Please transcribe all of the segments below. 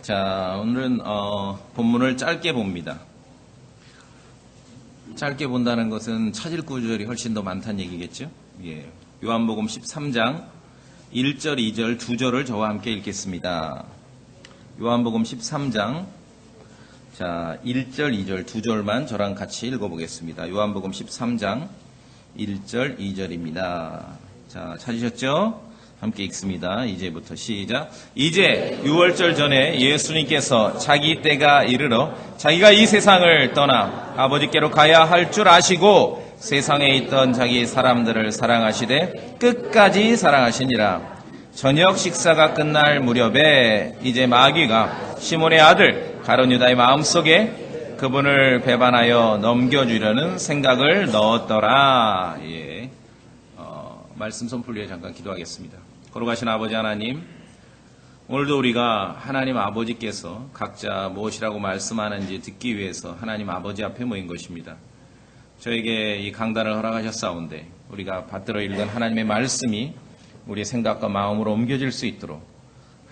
자, 오늘은 본문을 짧게 봅니다. 짧게 본다는 것은 찾을 구절이 훨씬 더 많다는 얘기겠죠? 예. 요한복음 13장 1절, 2절, 2절을 저와 함께 읽겠습니다. 요한복음 13장 자, 1절, 2절, 2절만 저랑 같이 읽어보겠습니다. 요한복음 13장 1절, 2절입니다. 자, 찾으셨죠? 함께 읽습니다. 이제부터 시작. 이제 6월절 전에 예수님께서 자기 때가 이르러 자기가 이 세상을 떠나 아버지께로 가야 할 줄 아시고 세상에 있던 자기 사람들을 사랑하시되 끝까지 사랑하시니라. 저녁 식사가 끝날 무렵에 이제 마귀가 시몬의 아들 가룟 유다의 마음속에 그분을 배반하여 넘겨주려는 생각을 넣었더라. 예. 말씀 선포를 위해 잠깐 기도하겠습니다. 거룩하신 아버지 하나님, 오늘도 우리가 하나님 아버지께서 각자 무엇이라고 말씀하는지 듣기 위해서 하나님 아버지 앞에 모인 것입니다. 저에게 이 강단을 허락하셨사온데 우리가 받들어 읽은 하나님의 말씀이 우리의 생각과 마음으로 옮겨질 수 있도록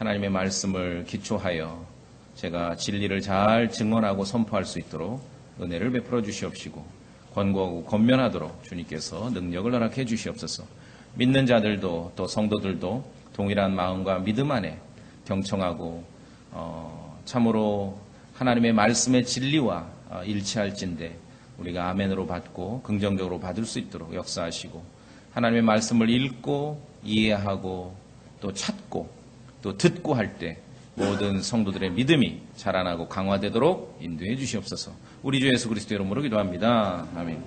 하나님의 말씀을 기초하여 제가 진리를 잘 증언하고 선포할 수 있도록 은혜를 베풀어 주시옵시고 권고하고 권면하도록 주님께서 능력을 허락해 주시옵소서. 믿는 자들도 또 성도들도 동일한 마음과 믿음 안에 경청하고 참으로 하나님의 말씀의 진리와 일치할진대 우리가 아멘으로 받고 긍정적으로 받을 수 있도록 역사하시고 하나님의 말씀을 읽고 이해하고 또 찾고 또 듣고 할 때 모든 성도들의 믿음이 자라나고 강화되도록 인도해 주시옵소서. 우리 주 예수 그리스도 이름으로 기도합니다. 아멘.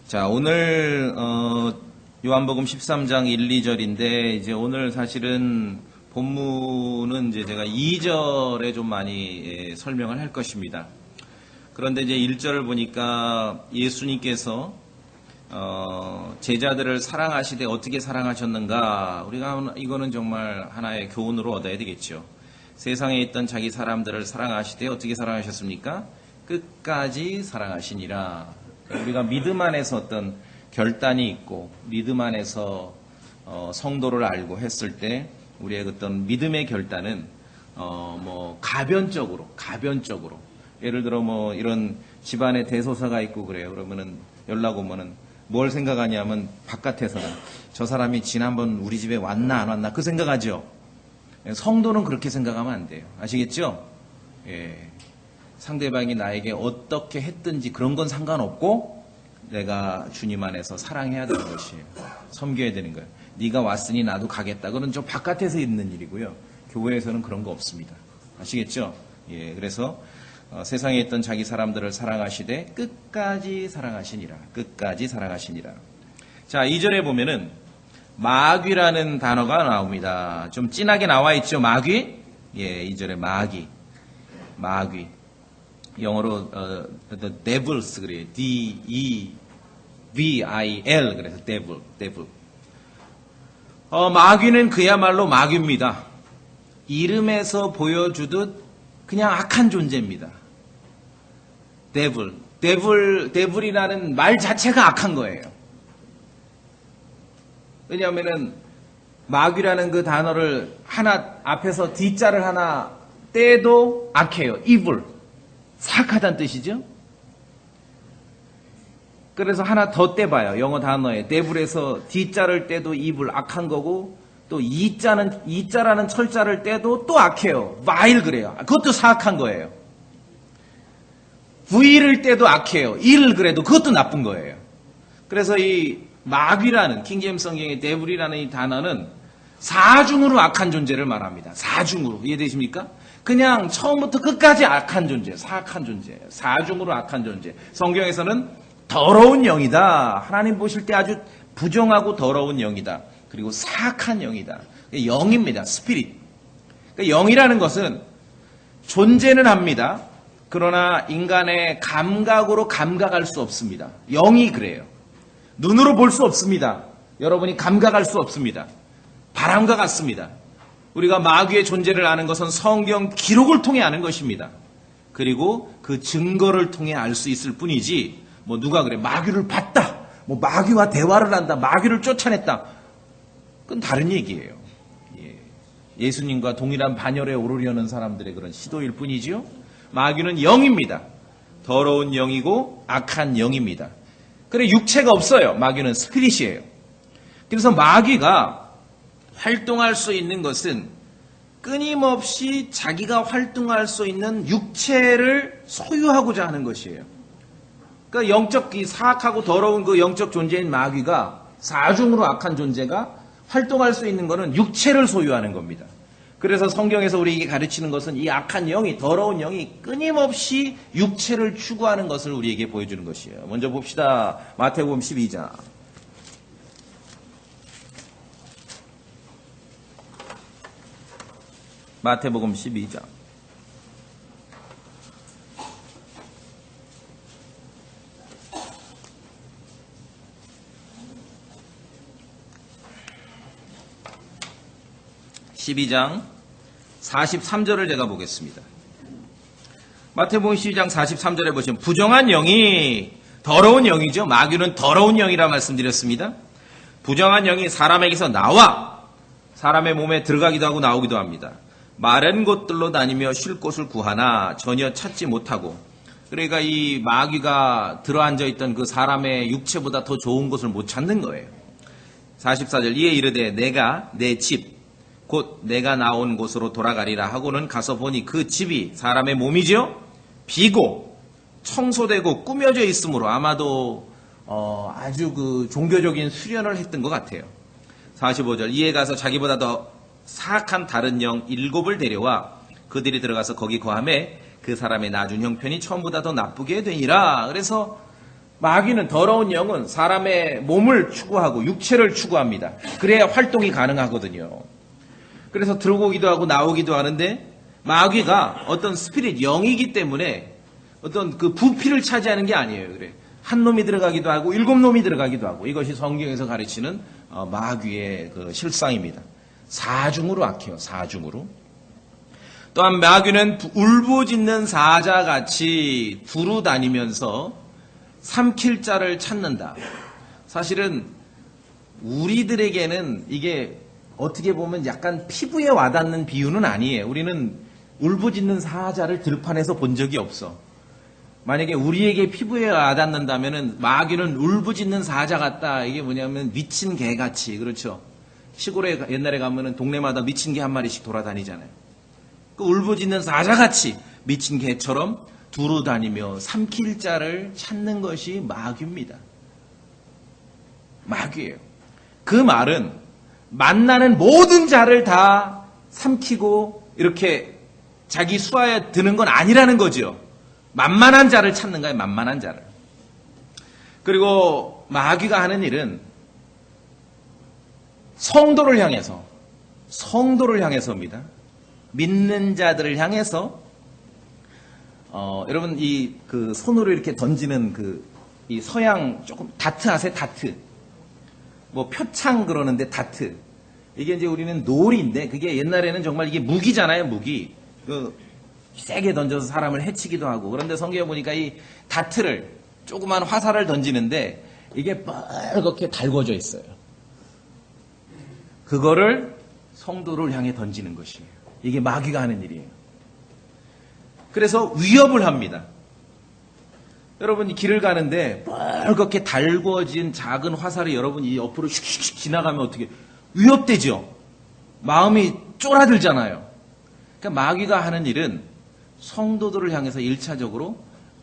자, 오늘 요한복음 13장 1, 2절인데 이제 오늘 사실은 본문은 이제 제가 2절에 좀 많이 설명을 할 것입니다. 그런데 이제 1절을 보니까 예수님께서 제자들을 사랑하시되 어떻게 사랑하셨는가, 우리가 이거는 정말 하나의 교훈으로 얻어야 되겠죠. 세상에 있던 자기 사람들을 사랑하시되 어떻게 사랑하셨습니까? 끝까지 사랑하시니라. 우리가 믿음 안에서 어떤 결단이 있고 믿음 안에서 성도를 알고 했을 때 우리의 어떤 믿음의 결단은 가변적으로 예를 들어 뭐 이런 집안에 대소사가 있고 그래요. 그러면은 연락 오면은 뭘 생각하냐면 바깥에서는 저 사람이 지난번 우리 집에 왔나 안 왔나 그 생각하죠. 성도는 그렇게 생각하면 안 돼요. 아시겠죠? 예. 상대방이 나에게 어떻게 했든지 그런 건 상관없고 내가 주님 안에서 사랑해야 되는 것이에요. 섬겨야 되는 거예요. 네가 왔으니 나도 가겠다. 그건 저 바깥에서 있는 일이고요. 교회에서는 그런 거 없습니다. 아시겠죠? 예, 그래서 세상에 있던 자기 사람들을 사랑하시되 끝까지 사랑하시니라. 끝까지 사랑하시니라. 자, 2절에 보면은 마귀라는 단어가 나옵니다. 좀 진하게 나와 있죠, 마귀? 예, 2절에 마귀. 영어로 the devils 그래요. D-E-V-I-L 그래서 devil. 마귀는 그야말로 마귀입니다. 이름에서 보여주듯 그냥 악한 존재입니다. devil이라는 말 자체가 악한 거예요. 왜냐하면은 마귀라는 그 단어를 하나 앞에서 D자를 하나 떼도 악해요. evil. 사악하다는 뜻이죠. 그래서 하나 더 떼봐요. 영어 단어에 devil에서 D자를 떼도 evil 악한 거고 또 E자라는 철자를 떼도 또 악해요. vile 그래요. 그것도 사악한 거예요. V를 떼도 악해요. ill 그래도 그것도 나쁜 거예요. 그래서 이 마귀라는 킹제임스 성경의 devil이라는 이 단어는 사중으로 악한 존재를 말합니다. 사중으로. 이해되십니까? 그냥 처음부터 끝까지 악한 존재, 사악한 존재, 사중으로 악한 존재. 성경에서는 더러운 영이다. 하나님 보실 때 아주 부정하고 더러운 영이다. 그리고 사악한 영이다. 영입니다. 스피릿. 그러니까 영이라는 것은 존재는 합니다. 그러나 인간의 감각으로 감각할 수 없습니다. 영이 그래요. 눈으로 볼 수 없습니다. 여러분이 감각할 수 없습니다. 바람과 같습니다. 우리가 마귀의 존재를 아는 것은 성경 기록을 통해 아는 것입니다. 그리고 그 증거를 통해 알 수 있을 뿐이지, 뭐 누가 그래, 마귀를 봤다, 뭐 마귀와 대화를 한다, 마귀를 쫓아냈다, 그건 다른 얘기예요. 예. 예수님과 동일한 반열에 오르려는 사람들의 그런 시도일 뿐이지요. 마귀는 영입니다. 더러운 영이고 악한 영입니다. 그래 육체가 없어요. 마귀는 스피릿이에요. 그래서 마귀가 활동할 수 있는 것은 끊임없이 자기가 활동할 수 있는 육체를 소유하고자 하는 것이에요. 그러니까 영적, 이 사악하고 더러운 그 영적 존재인 마귀가 사중으로 악한 존재가 활동할 수 있는 것은 육체를 소유하는 겁니다. 그래서 성경에서 우리에게 가르치는 것은 이 악한 영이, 더러운 영이 끊임없이 육체를 추구하는 것을 우리에게 보여주는 것이에요. 먼저 봅시다. 마태복음 12장. 마태복음 12장. (12장) 43절을 제가 보겠습니다. 마태복음 12장 43절에 보시면 부정한 영이, 더러운 영이죠. 마귀는 더러운 영이라 말씀드렸습니다. 부정한 영이 사람에게서 나와 사람의 몸에 들어가기도 하고 나오기도 합니다. 마른 곳들로 다니며 쉴 곳을 구하나 전혀 찾지 못하고, 그러니까 이 마귀가 들어앉아 있던 그 사람의 육체보다 더 좋은 곳을 못 찾는 거예요. 44절 이에 이르되 내가 내 집 곧 내가 나온 곳으로 돌아가리라 하고는 가서 보니 그 집이 사람의 몸이죠. 비고 청소되고 꾸며져 있으므로 아마도 아주 그 종교적인 수련을 했던 것 같아요. 45절 이에 가서 자기보다 더 사악한 다른 영 7을 데려와 그들이 들어가서 거기 거하매 그 사람의 나중 형편이 처음보다 더 나쁘게 되니라. 그래서 마귀는, 더러운 영은 사람의 몸을 추구하고 육체를 추구합니다. 그래야 활동이 가능하거든요. 그래서 들어오기도 하고 나오기도 하는데, 마귀가 어떤 스피릿, 영이기 때문에 어떤 그 부피를 차지하는 게 아니에요. 그래. 한 놈이 들어가기도 하고 7놈이 들어가기도 하고, 이것이 성경에서 가르치는 마귀의 그 실상입니다. 사중으로 악해요. 사중으로. 또한 마귀는 울부짖는 사자같이 두루 다니면서 삼킬 자를 찾는다. 사실은 우리들에게는 이게 어떻게 보면 약간 피부에 와닿는 비유는 아니에요. 우리는 울부짖는 사자를 들판에서 본 적이 없어. 만약에 우리에게 피부에 와닿는다면은 마귀는 울부짖는 사자 같다. 이게 뭐냐면 미친 개같이, 그렇죠? 시골에 옛날에 가면은 동네마다 미친 개 한 마리씩 돌아다니잖아요. 그 울부짖는 사자같이 미친 개처럼 두루 다니며 삼킬 자를 찾는 것이 마귀입니다. 마귀예요. 그 말은 만나는 모든 자를 다 삼키고 이렇게 자기 수하에 드는 건 아니라는 거죠. 만만한 자를 찾는 거예요. 만만한 자를. 그리고 마귀가 하는 일은 성도를 향해서입니다. 믿는 자들을 향해서 여러분 이 그 손으로 이렇게 던지는 이 서양 조금 다트 아세요? 다트. 뭐 표창 그러는데 다트. 이게 이제 우리는 놀이인데 그게 옛날에는 정말 이게 무기잖아요. 무기. 세게 던져서 사람을 해치기도 하고. 그런데 성경에 보니까 이 다트를, 조그만 화살을 던지는데 이게 빨갛게 달궈져 있어요. 그거를 성도를 향해 던지는 것이에요. 이게 마귀가 하는 일이에요. 그래서 위협을 합니다. 여러분이 길을 가는데 빨갛게 달궈진 작은 화살이 여러분이 옆으로 슉슉슉 지나가면 어떻게 위협되죠? 마음이 쫄아들잖아요. 그러니까 마귀가 하는 일은 성도들을 향해서 1차적으로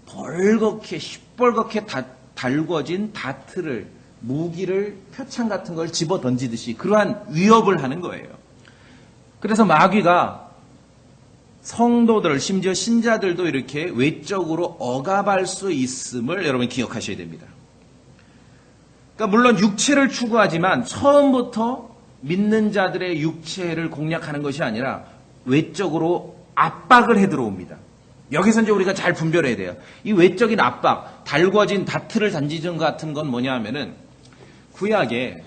벌겋게 시뻘겋게 달궈진 다트를, 무기를, 표창 같은 걸 집어 던지듯이 그러한 위협을 하는 거예요. 그래서 마귀가 성도들, 심지어 신자들도 이렇게 외적으로 억압할 수 있음을 여러분 기억하셔야 됩니다. 그러니까 물론 육체를 추구하지만 처음부터 믿는 자들의 육체를 공략하는 것이 아니라 외적으로 압박을 해 들어옵니다. 여기서 이제 우리가 잘 분별해야 돼요. 이 외적인 압박, 달궈진 다트를 던지는 것 같은 건 뭐냐 하면은 구약에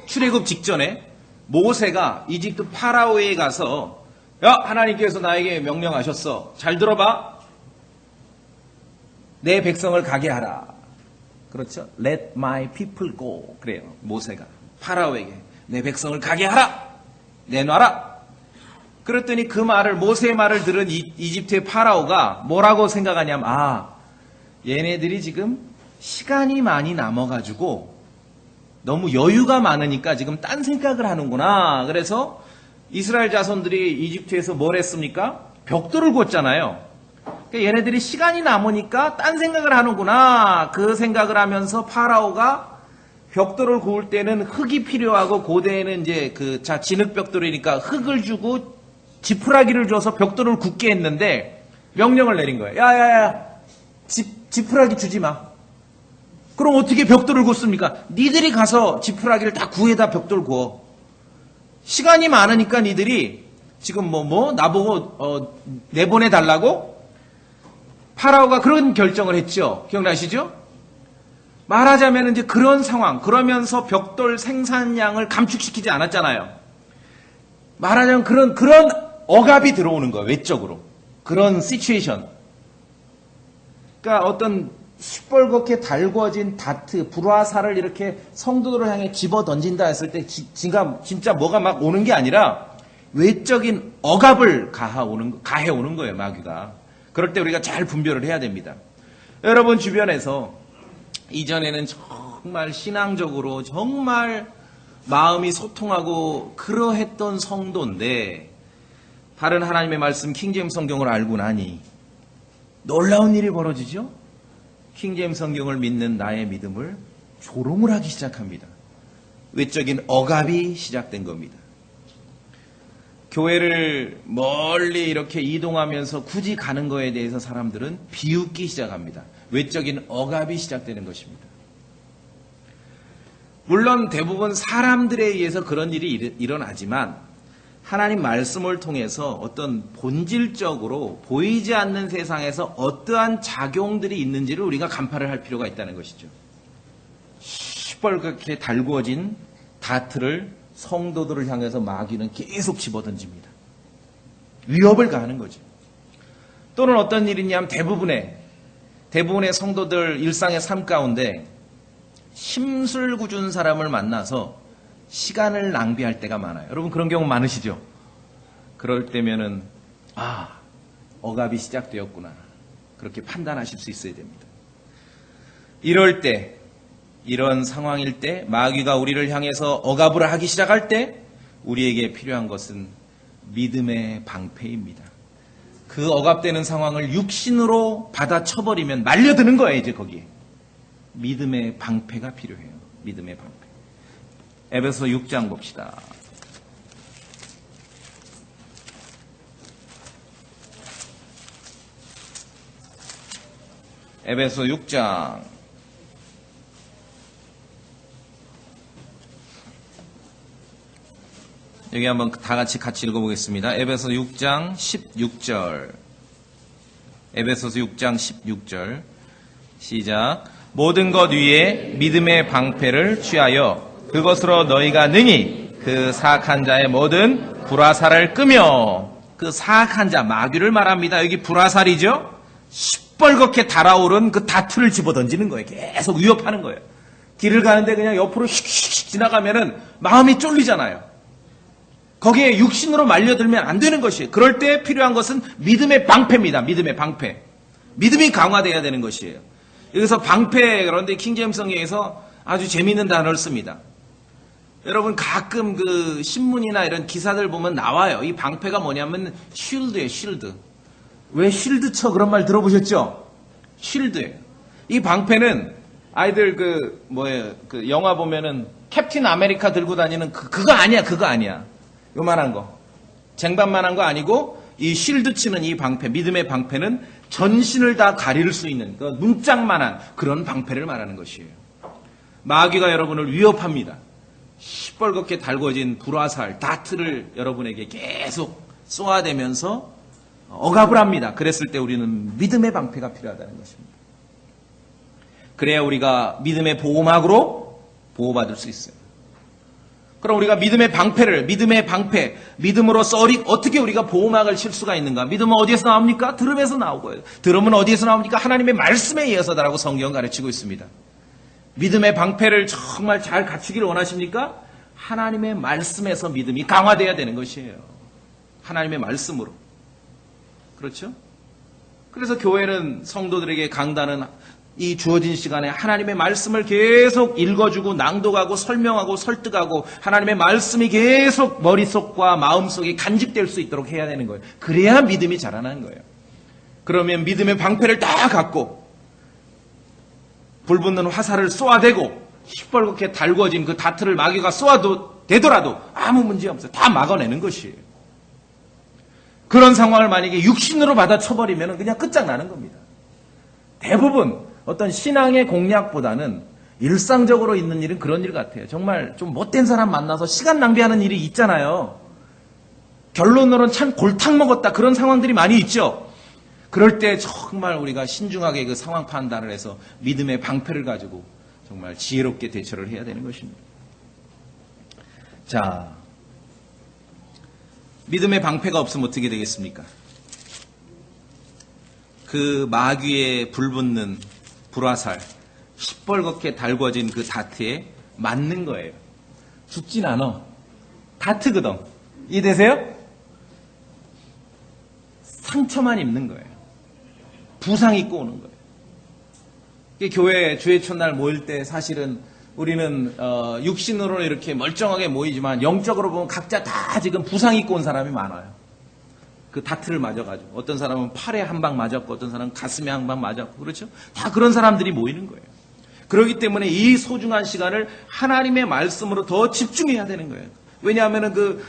출애굽 직전에 모세가 이집트 파라오에 가서 야, 하나님께서 나에게 명령하셨어. 잘 들어봐. 내 백성을 가게 하라. 그렇죠? Let my people go. 그래요. 모세가 파라오에게 내 백성을 가게 하라. 내놔라. 그랬더니 그 말을, 모세의 말을 들은 이집트의 파라오가 뭐라고 생각하냐면, 얘네들이 지금 시간이 많이 남아가지고 너무 여유가 많으니까 지금 딴 생각을 하는구나. 그래서 이스라엘 자손들이 이집트에서 뭘 했습니까? 벽돌을 굽었잖아요. 그러니까 얘네들이 시간이 남으니까 딴 생각을 하는구나. 그 생각을 하면서 파라오가 벽돌을 구울 때는 흙이 필요하고 고대에는 이제 진흙벽돌이니까 흙을 주고 지푸라기를 줘서 벽돌을 굽게 했는데 명령을 내린 거예요. 야야야, 지푸라기 주지 마. 그럼 어떻게 벽돌을 굽습니까? 니들이 가서 지푸라기를 다 구해다 벽돌 구워. 시간이 많으니까 니들이 지금 나보고 내보내달라고? 파라오가 그런 결정을 했죠. 기억나시죠? 말하자면 이제 그런 상황, 그러면서 벽돌 생산량을 감축시키지 않았잖아요. 말하자면 그런 억압이 들어오는 거예요. 외적으로. 그런 시츄에이션. 그러니까 어떤 시뻘겋게 달궈진 다트, 불화살을 이렇게 성도들을 향해 집어 던진다 했을 때 진짜 뭐가 막 오는 게 아니라 외적인 억압을 가해 오는 거예요, 마귀가. 그럴 때 우리가 잘 분별을 해야 됩니다. 여러분 주변에서 이전에는 정말 신앙적으로 정말 마음이 소통하고 그러했던 성도인데 바른 하나님의 말씀 킹제임스 성경을 알고 나니 놀라운 일이 벌어지죠. 킹제임스 성경을 믿는 나의 믿음을 조롱을 하기 시작합니다. 외적인 억압이 시작된 겁니다. 교회를 멀리 이렇게 이동하면서 굳이 가는 거에 대해서 사람들은 비웃기 시작합니다. 외적인 억압이 시작되는 것입니다. 물론 대부분 사람들에 의해서 그런 일이 일어나지만 하나님 말씀을 통해서 어떤 본질적으로 보이지 않는 세상에서 어떠한 작용들이 있는지를 우리가 간파를 할 필요가 있다는 것이죠. 시뻘겋게 달구어진 다트를 성도들을 향해서 마귀는 계속 집어던집니다. 위협을 가하는 거죠. 또는 어떤 일이 있냐면 대부분의 성도들 일상의 삶 가운데 심술궂은 사람을 만나서 시간을 낭비할 때가 많아요. 여러분 그런 경우 많으시죠? 그럴 때면은 억압이 시작되었구나. 그렇게 판단하실 수 있어야 됩니다. 이럴 때, 이런 상황일 때 마귀가 우리를 향해서 억압을 하기 시작할 때 우리에게 필요한 것은 믿음의 방패입니다. 그 억압되는 상황을 육신으로 받아쳐버리면 말려드는 거예요. 이제 거기에. 믿음의 방패가 필요해요. 믿음의 방패. 에베소 6장 봅시다. 에베소 6장 여기 한번 다 같이 읽어보겠습니다. 에베소 6장 16절. 에베소서 6장 16절. 시작. 모든 것 위에 믿음의 방패를 취하여 그것으로 너희가 능히 그 사악한 자의 모든 불화살을 끄며, 그 사악한 자 마귀를 말합니다. 여기 불화살이죠. 시뻘겋게 달아오른 그 다투를 집어던지는 거예요. 계속 위협하는 거예요. 길을 가는데 그냥 옆으로 휙휙 지나가면은 마음이 쫄리잖아요. 거기에 육신으로 말려들면 안 되는 것이에요. 그럴 때 필요한 것은 믿음의 방패입니다. 믿음의 방패. 믿음이 강화되어야 되는 것이에요. 여기서 방패, 그런데 킹제임스 성경에서 아주 재미있는 단어를 씁니다. 여러분 가끔 그 신문이나 이런 기사들 보면 나와요. 이 방패가 뭐냐면 쉴드예요. 쉴드. 왜 쉴드 쳐 그런 말 들어보셨죠? 쉴드예요. 이 방패는 아이들 그 영화 보면은 캡틴 아메리카 들고 다니는 그거 아니야. 그거 아니야. 요만한 거. 쟁반만한 거 아니고 이 쉴드 치는 이 방패, 믿음의 방패는 전신을 다 가릴 수 있는 그 문짝만한 그런 방패를 말하는 것이에요. 마귀가 여러분을 위협합니다. 시뻘겋게 달궈진 불화살, 다트를 여러분에게 계속 쏘아대면서 억압을 합니다. 그랬을 때 우리는 믿음의 방패가 필요하다는 것입니다. 그래야 우리가 믿음의 보호막으로 보호받을 수 있어요. 그럼 우리가 믿음의 방패, 믿음으로 어떻게 우리가 보호막을 칠 수가 있는가? 믿음은 어디에서 나옵니까? 들음에서 나오고요. 들음은 어디에서 나옵니까? 하나님의 말씀에 의해서다라고 성경은 가르치고 있습니다. 믿음의 방패를 정말 잘 갖추기를 원하십니까? 하나님의 말씀에서 믿음이 강화돼야 되는 것이에요. 하나님의 말씀으로. 그렇죠? 그래서 교회는 성도들에게 강단은 이 주어진 시간에 하나님의 말씀을 계속 읽어주고 낭독하고 설명하고 설득하고 하나님의 말씀이 계속 머릿속과 마음속에 간직될 수 있도록 해야 되는 거예요. 그래야 믿음이 자라나는 거예요. 그러면 믿음의 방패를 다 갖고 불붙는 화살을 쏘아대고 시뻘겋게 달궈진 그 다트를 마귀가 쏘아도 되더라도 아무 문제 없어요. 다 막아내는 것이에요. 그런 상황을 만약에 육신으로 받아 쳐버리면 그냥 끝장나는 겁니다. 대부분 어떤 신앙의 공략보다는 일상적으로 있는 일은 그런 일 같아요. 정말 좀 못된 사람 만나서 시간 낭비하는 일이 있잖아요. 결론으로는 참 골탕 먹었다 그런 상황들이 많이 있죠. 그럴 때 정말 우리가 신중하게 그 상황 판단을 해서 믿음의 방패를 가지고 정말 지혜롭게 대처를 해야 되는 것입니다. 자, 믿음의 방패가 없으면 어떻게 되겠습니까? 그 마귀의 불붙는 불화살, 시뻘겋게 달궈진 그 다트에 맞는 거예요. 죽진 않아. 다트거든. 이해되세요? 상처만 입는 거예요. 부상 입고 오는 거예요. 교회 주의 첫날 모일 때 사실은 우리는 육신으로는 이렇게 멀쩡하게 모이지만 영적으로 보면 각자 다 지금 부상 입고 온 사람이 많아요. 그 다트를 맞아가지고 어떤 사람은 팔에 한 방 맞았고 어떤 사람은 가슴에 한 방 맞았고 그렇죠? 다 그런 사람들이 모이는 거예요. 그렇기 때문에 이 소중한 시간을 하나님의 말씀으로 더 집중해야 되는 거예요. 왜냐하면 그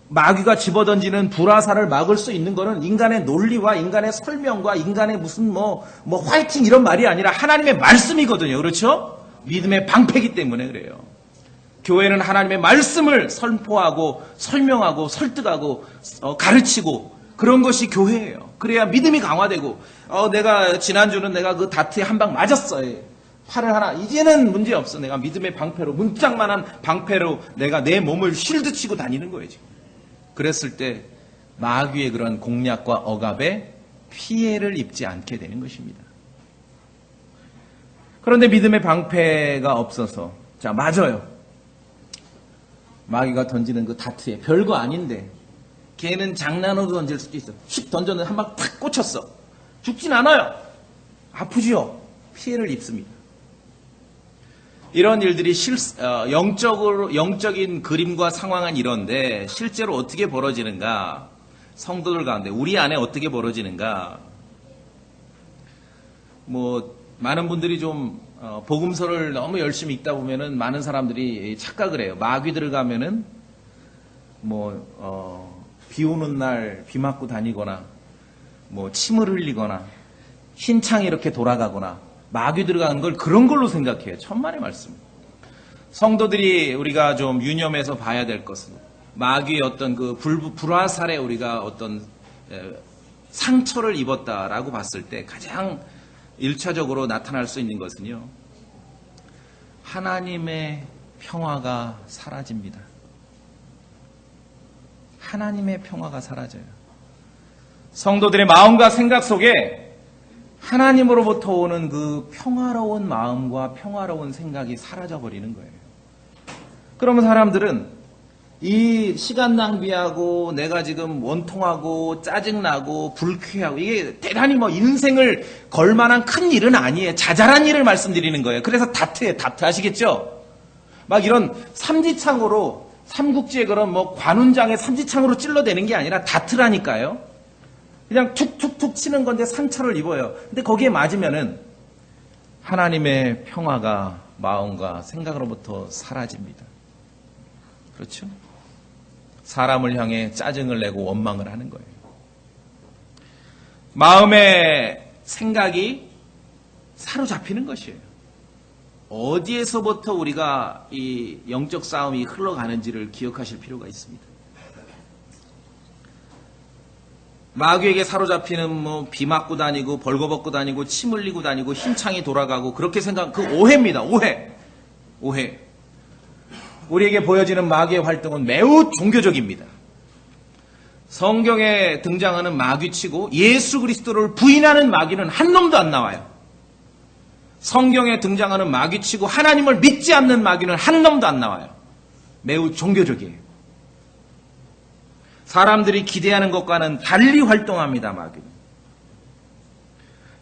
마귀가 집어던지는 불화살을 막을 수 있는 거는 인간의 논리와 인간의 설명과 인간의 무슨 뭐 화이팅 이런 말이 아니라 하나님의 말씀이거든요. 그렇죠? 믿음의 방패이기 때문에 그래요. 교회는 하나님의 말씀을 선포하고 설명하고 설득하고 가르치고 그런 것이 교회예요. 그래야 믿음이 강화되고 내가 지난주는 내가 그 다트에 한 방 맞았어요. 팔을 하나 이제는 문제 없어. 내가 믿음의 방패로 문짝만한 방패로 내가 내 몸을 쉴드 치고 다니는 거예요. 지금. 그랬을 때 마귀의 그런 공략과 억압에 피해를 입지 않게 되는 것입니다. 그런데 믿음의 방패가 없어서 자 맞아요. 마귀가 던지는 그 다트에 별거 아닌데 걔는 장난으로 던질 수도 있어. 휙 던졌는데 한 방 탁 꽂혔어. 죽진 않아요. 아프지요. 피해를 입습니다. 이런 일들이 영적인 그림과 상황은 이런데 실제로 어떻게 벌어지는가? 성도들 가운데 우리 안에 어떻게 벌어지는가? 많은 분들이 좀 복음서를 너무 열심히 읽다 보면은 많은 사람들이 착각을 해요. 마귀들 가면은 비 오는 날 비 맞고 다니거나 침을 흘리거나 흰창이 이렇게 돌아가거나 마귀 들어가는 걸 그런 걸로 생각해요. 천만의 말씀. 성도들이 우리가 좀 유념해서 봐야 될 것은 마귀의 어떤 그 불화살에 우리가 어떤 상처를 입었다라고 봤을 때 가장 1차적으로 나타날 수 있는 것은요. 하나님의 평화가 사라집니다. 하나님의 평화가 사라져요. 성도들의 마음과 생각 속에 하나님으로부터 오는 그 평화로운 마음과 평화로운 생각이 사라져버리는 거예요. 그러면 사람들은 이 시간 낭비하고 내가 지금 원통하고 짜증나고 불쾌하고 이게 대단히 인생을 걸만한 큰 일은 아니에요. 자잘한 일을 말씀드리는 거예요. 그래서 다트 아시겠죠? 막 이런 삼지창으로 삼국지의 그런 관훈장의 삼지창으로 찔러대는 게 아니라 다트라니까요. 그냥 툭툭툭 치는 건데 상처를 입어요. 근데 거기에 맞으면은 하나님의 평화가 마음과 생각으로부터 사라집니다. 그렇죠? 사람을 향해 짜증을 내고 원망을 하는 거예요. 마음의 생각이 사로잡히는 것이에요. 어디에서부터 우리가 이 영적 싸움이 흘러가는지를 기억하실 필요가 있습니다. 마귀에게 사로잡히는 비 맞고 다니고 벌거벗고 다니고 침 흘리고 다니고 흰창이 돌아가고 그렇게 생각 그 오해입니다. 오해. 우리에게 보여지는 마귀의 활동은 매우 종교적입니다. 성경에 등장하는 마귀치고 예수 그리스도를 부인하는 마귀는 한 놈도 안 나와요. 성경에 등장하는 마귀치고 하나님을 믿지 않는 마귀는 한 놈도 안 나와요. 매우 종교적이에요. 사람들이 기대하는 것과는 달리 활동합니다, 마귀는.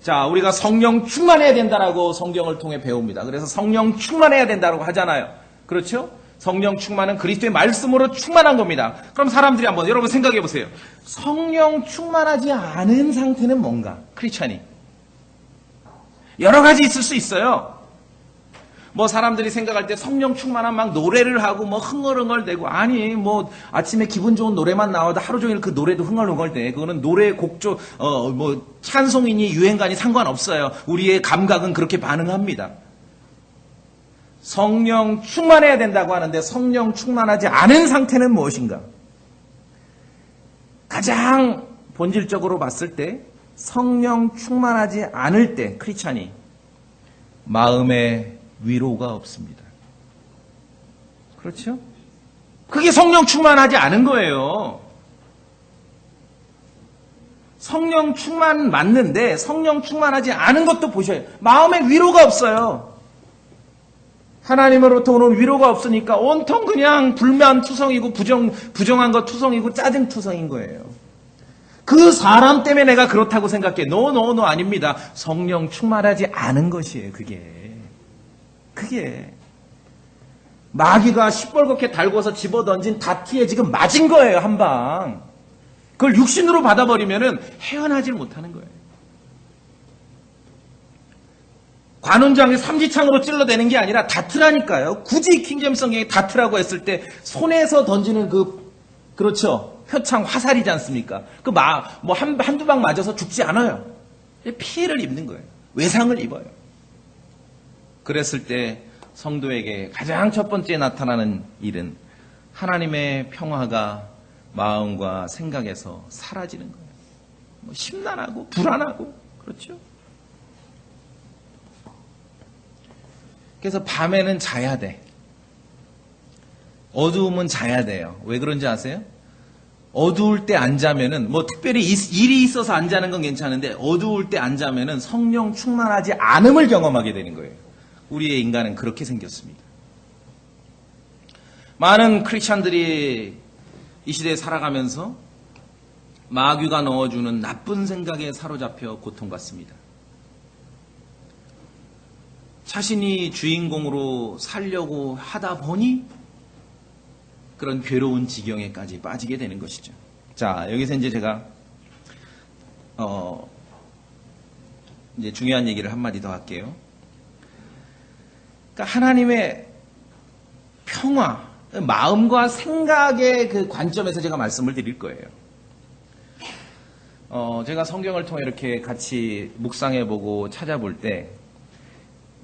자, 우리가 성령 충만해야 된다라고 성경을 통해 배웁니다. 그래서 성령 충만해야 된다고 하잖아요. 그렇죠? 성령 충만은 그리스도의 말씀으로 충만한 겁니다. 그럼 사람들이 한번 여러분 생각해 보세요. 성령 충만하지 않은 상태는 뭔가? 크리스찬이. 여러 가지 있을 수 있어요. 뭐 사람들이 생각할 때 성령 충만한 막 노래를 하고 뭐 흥얼흥얼대고, 아니 뭐 아침에 기분 좋은 노래만 나와도 하루 종일 그 노래도 흥얼흥얼대. 그거는 노래 곡조 뭐 찬송이니 유행가니 상관없어요. 우리의 감각은 그렇게 반응합니다. 성령 충만해야 된다고 하는데 성령 충만하지 않은 상태는 무엇인가? 가장 본질적으로 봤을 때 성령 충만하지 않을 때 크리스찬이 마음에 위로가 없습니다. 그렇죠? 그게 성령 충만하지 않은 거예요. 성령 충만 맞는데 성령 충만하지 않은 것도 보셔요. 마음에 위로가 없어요. 하나님으로부터 오는 위로가 없으니까 온통 그냥 불만투성이고 부정한 것 투성이고 짜증투성인 거예요. 그 사람 때문에 내가 그렇다고 생각해. 노 아닙니다. 성령 충만하지 않은 것이에요. 그게 마귀가 시뻘겋게 달궈서 집어던진 다트에 지금 맞은 거예요. 한 방. 그걸 육신으로 받아버리면은 헤어나질 못하는 거예요. 관원장이 삼지창으로 찔러대는 게 아니라 다트라니까요. 굳이 킹제임스 성경에 다트라고 했을 때 손에서 던지는 그렇죠. 표창 화살이지 않습니까? 한두 방 맞아서 죽지 않아요. 피해를 입는 거예요. 외상을 입어요. 그랬을 때 성도에게 가장 첫 번째 나타나는 일은 하나님의 평화가 마음과 생각에서 사라지는 거예요. 심란하고 불안하고, 그렇죠? 그래서 밤에는 자야 돼. 어두우면 자야 돼요. 왜 그런지 아세요? 어두울 때 안 자면은, 특별히 일이 있어서 안 자는 건 괜찮은데, 어두울 때 안 자면은 성령 충만하지 않음을 경험하게 되는 거예요. 우리의 인간은 그렇게 생겼습니다. 많은 크리스찬들이 이 시대에 살아가면서 마귀가 넣어주는 나쁜 생각에 사로잡혀 고통받습니다. 자신이 주인공으로 살려고 하다 보니 그런 괴로운 지경에까지 빠지게 되는 것이죠. 자, 여기서 이제 제가 이제 중요한 얘기를 한마디 더 할게요. 그러니까 하나님의 평화, 마음과 생각의 그 관점에서 제가 말씀을 드릴 거예요. 제가 성경을 통해 이렇게 같이 묵상해보고 찾아볼 때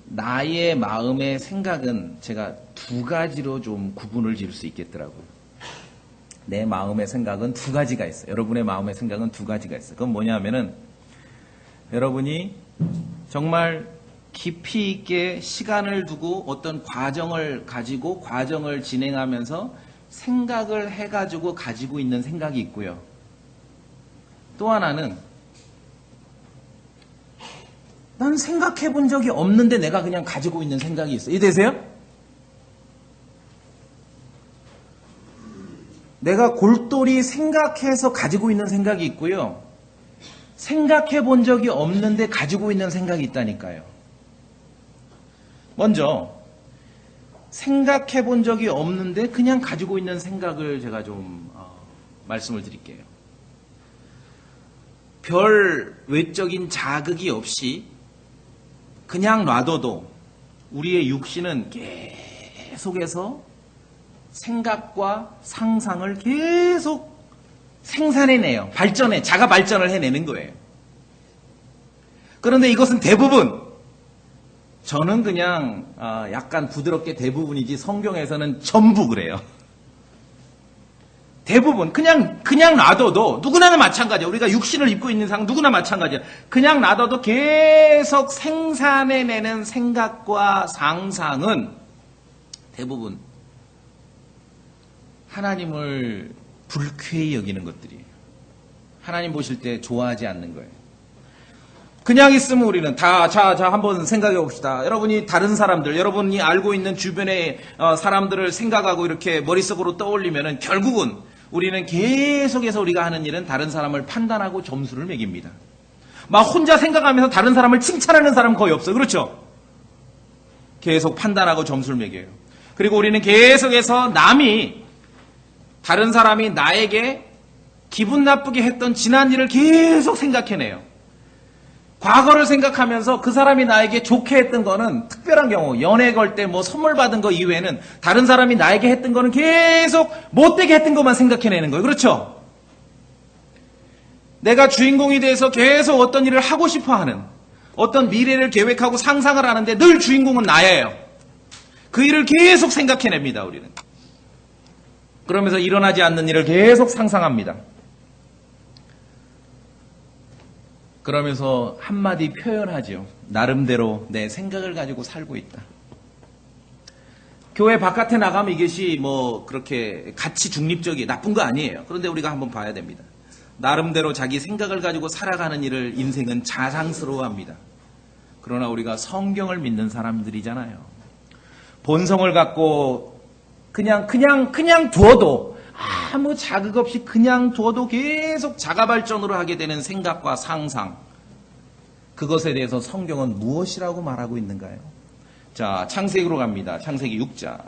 나의 마음의 생각은 제가 두 가지로 좀 구분을 지을 수 있겠더라고요. 내 마음의 생각은 두 가지가 있어요. 여러분의 마음의 생각은 두 가지가 있어요. 그건 뭐냐면은 여러분이 정말 깊이 있게 시간을 두고 어떤 과정을 가지고 과정을 진행하면서 생각을 해가지고 가지고 있는 생각이 있고요. 또 하나는 난 생각해 본 적이 없는데 내가 그냥 가지고 있는 생각이 있어요. 이해되세요? 내가 골똘히 생각해서 가지고 있는 생각이 있고요. 생각해 본 적이 없는데 가지고 있는 생각이 있다니까요. 먼저 생각해 본 적이 없는데 그냥 가지고 있는 생각을 제가 좀 말씀을 드릴게요. 별 외적인 자극이 없이 그냥 놔둬도 우리의 육신은 계속해서 생각과 상상을 계속 생산해내요. 자가 발전을 해내는 거예요. 그런데 이것은 대부분, 저는 그냥 약간 부드럽게 대부분이지 성경에서는 전부 그래요. 대부분 그냥 놔둬도 누구나 마찬가지야. 우리가 육신을 입고 있는 이상 누구나 마찬가지야. 그냥 놔둬도 계속 생산해내는 생각과 상상은 대부분 하나님을 불쾌히 여기는 것들이에요. 하나님 보실 때 좋아하지 않는 거예요. 그냥 있으면 우리는 자, 한번 생각해 봅시다. 여러분이 다른 사람들, 여러분이 알고 있는 주변의 사람들을 생각하고 이렇게 머릿속으로 떠올리면은 결국은 우리는 계속해서 우리가 하는 일은 다른 사람을 판단하고 점수를 매깁니다. 막 혼자 생각하면서 다른 사람을 칭찬하는 사람은 거의 없어요. 그렇죠? 계속 판단하고 점수를 매겨요. 그리고 우리는 계속해서 다른 사람이 나에게 기분 나쁘게 했던 지난 일을 계속 생각해내요. 과거를 생각하면서 그 사람이 나에게 좋게 했던 거는 특별한 경우, 연애 걸 때 뭐 선물 받은 거 이외에는 다른 사람이 나에게 했던 거는 계속 못되게 했던 것만 생각해내는 거예요. 그렇죠? 내가 주인공이 돼서 계속 어떤 일을 하고 싶어 하는, 어떤 미래를 계획하고 상상을 하는데 늘 주인공은 나예요. 그 일을 계속 생각해냅니다, 우리는. 그러면서 일어나지 않는 일을 계속 상상합니다. 그러면서 한마디 표현하죠. 나름대로 내 생각을 가지고 살고 있다. 교회 바깥에 나가면 이것이 뭐 그렇게 가치 중립적이 나쁜 거 아니에요. 그런데 우리가 한번 봐야 됩니다. 나름대로 자기 생각을 가지고 살아가는 일을 인생은 자랑스러워합니다. 그러나 우리가 성경을 믿는 사람들이잖아요. 본성을 갖고 그냥 두어도 아무 자극 없이 그냥 두어도 계속 자가발전으로 하게 되는 생각과 상상, 그것에 대해서 성경은 무엇이라고 말하고 있는가요? 자, 창세기로 갑니다. 창세기 6장.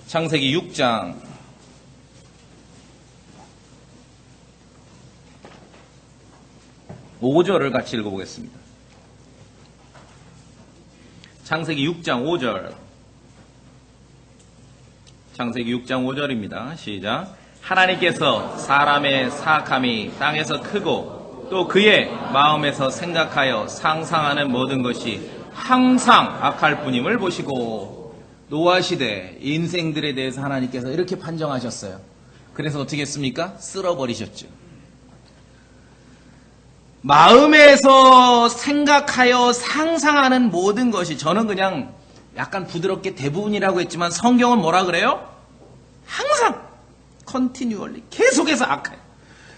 창세기 6장 5절을 같이 읽어보겠습니다. 창세기 6장 5절. 창세기 6장 5절입니다. 시작. 하나님께서 사람의 사악함이 땅에서 크고 또 그의 마음에서 생각하여 상상하는 모든 것이 항상 악할 뿐임을 보시고, 노아 시대 인생들에 대해서 하나님께서 이렇게 판정하셨어요. 그래서 어떻게 했습니까? 쓸어버리셨죠. 마음에서 생각하여 상상하는 모든 것이, 저는 그냥 약간 부드럽게 대부분이라고 했지만 성경은 뭐라 그래요? 항상 continually 계속해서 악해요.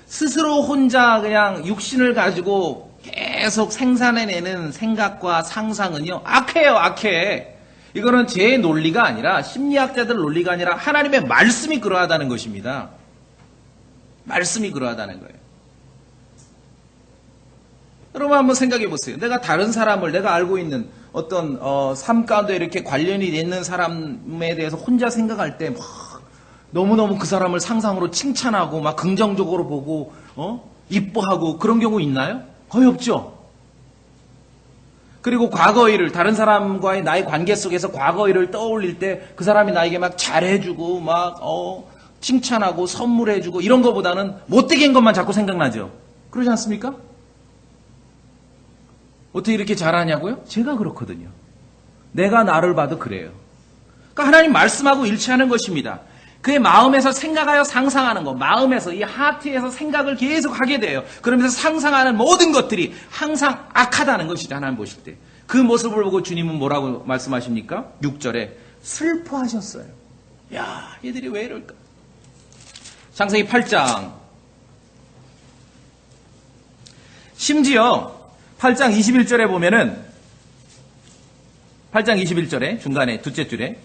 스스로 혼자 그냥 육신을 가지고 계속 생산해내는 생각과 상상은요, 악해요, 악해. 이거는 제 논리가 아니라, 심리학자들 논리가 아니라 하나님의 말씀이 그러하다는 것입니다. 말씀이 그러하다는 거예요. 여러분 한번 생각해 보세요. 내가 다른 사람을, 내가 알고 있는 어떤 삶 가운데 이렇게 관련이 있는 사람에 대해서 혼자 생각할 때 막 너무너무 그 사람을 상상으로 칭찬하고 막 긍정적으로 보고 이뻐하고 그런 경우 있나요? 거의 없죠. 그리고 과거 일을, 다른 사람과의 나의 관계 속에서 과거 일을 떠올릴 때 그 사람이 나에게 막 잘해주고 막 칭찬하고 선물해주고 이런 것보다는 못되게 한 것만 자꾸 생각나죠. 그러지 않습니까? 어떻게 이렇게 잘하냐고요? 제가 그렇거든요. 내가 나를 봐도 그래요. 그러니까 하나님 말씀하고 일치하는 것입니다. 그의 마음에서 생각하여 상상하는 것, 마음에서, 이 하트에서 생각을 계속 하게 돼요. 그러면서 상상하는 모든 것들이 항상 악하다는 것이죠. 하나님 보실 때. 그 모습을 보고 주님은 뭐라고 말씀하십니까? 6절에 슬퍼하셨어요. 야, 얘들이 왜 이럴까? 창세기 8장. 심지어 8장 21절에 보면은, 8장 21절에 중간에 둘째 줄에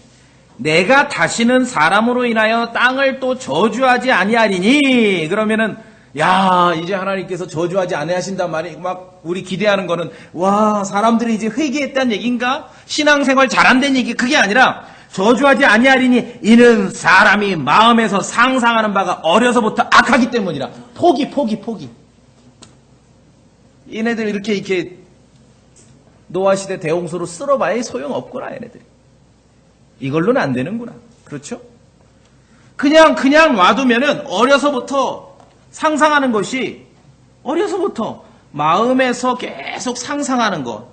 내가 다시는 사람으로 인하여 땅을 또 저주하지 아니하리니, 그러면은 야, 이제 하나님께서 저주하지 아니하신단 말이, 막 우리 기대하는 거는 와, 사람들이 이제 회개했다는 얘기인가? 신앙생활 잘한다는 얘기, 그게 아니라 저주하지 아니하리니 이는 사람이 마음에서 상상하는 바가 어려서부터 악하기 때문이라. 포기. 얘네들 이렇게 노아 시대 대홍수로 쓸어봐야 소용없구나, 얘네들. 이걸로는 안 되는구나. 그렇죠? 그냥 놔두면은 어려서부터 상상하는 것이, 어려서부터 마음에서 계속 상상하는 것.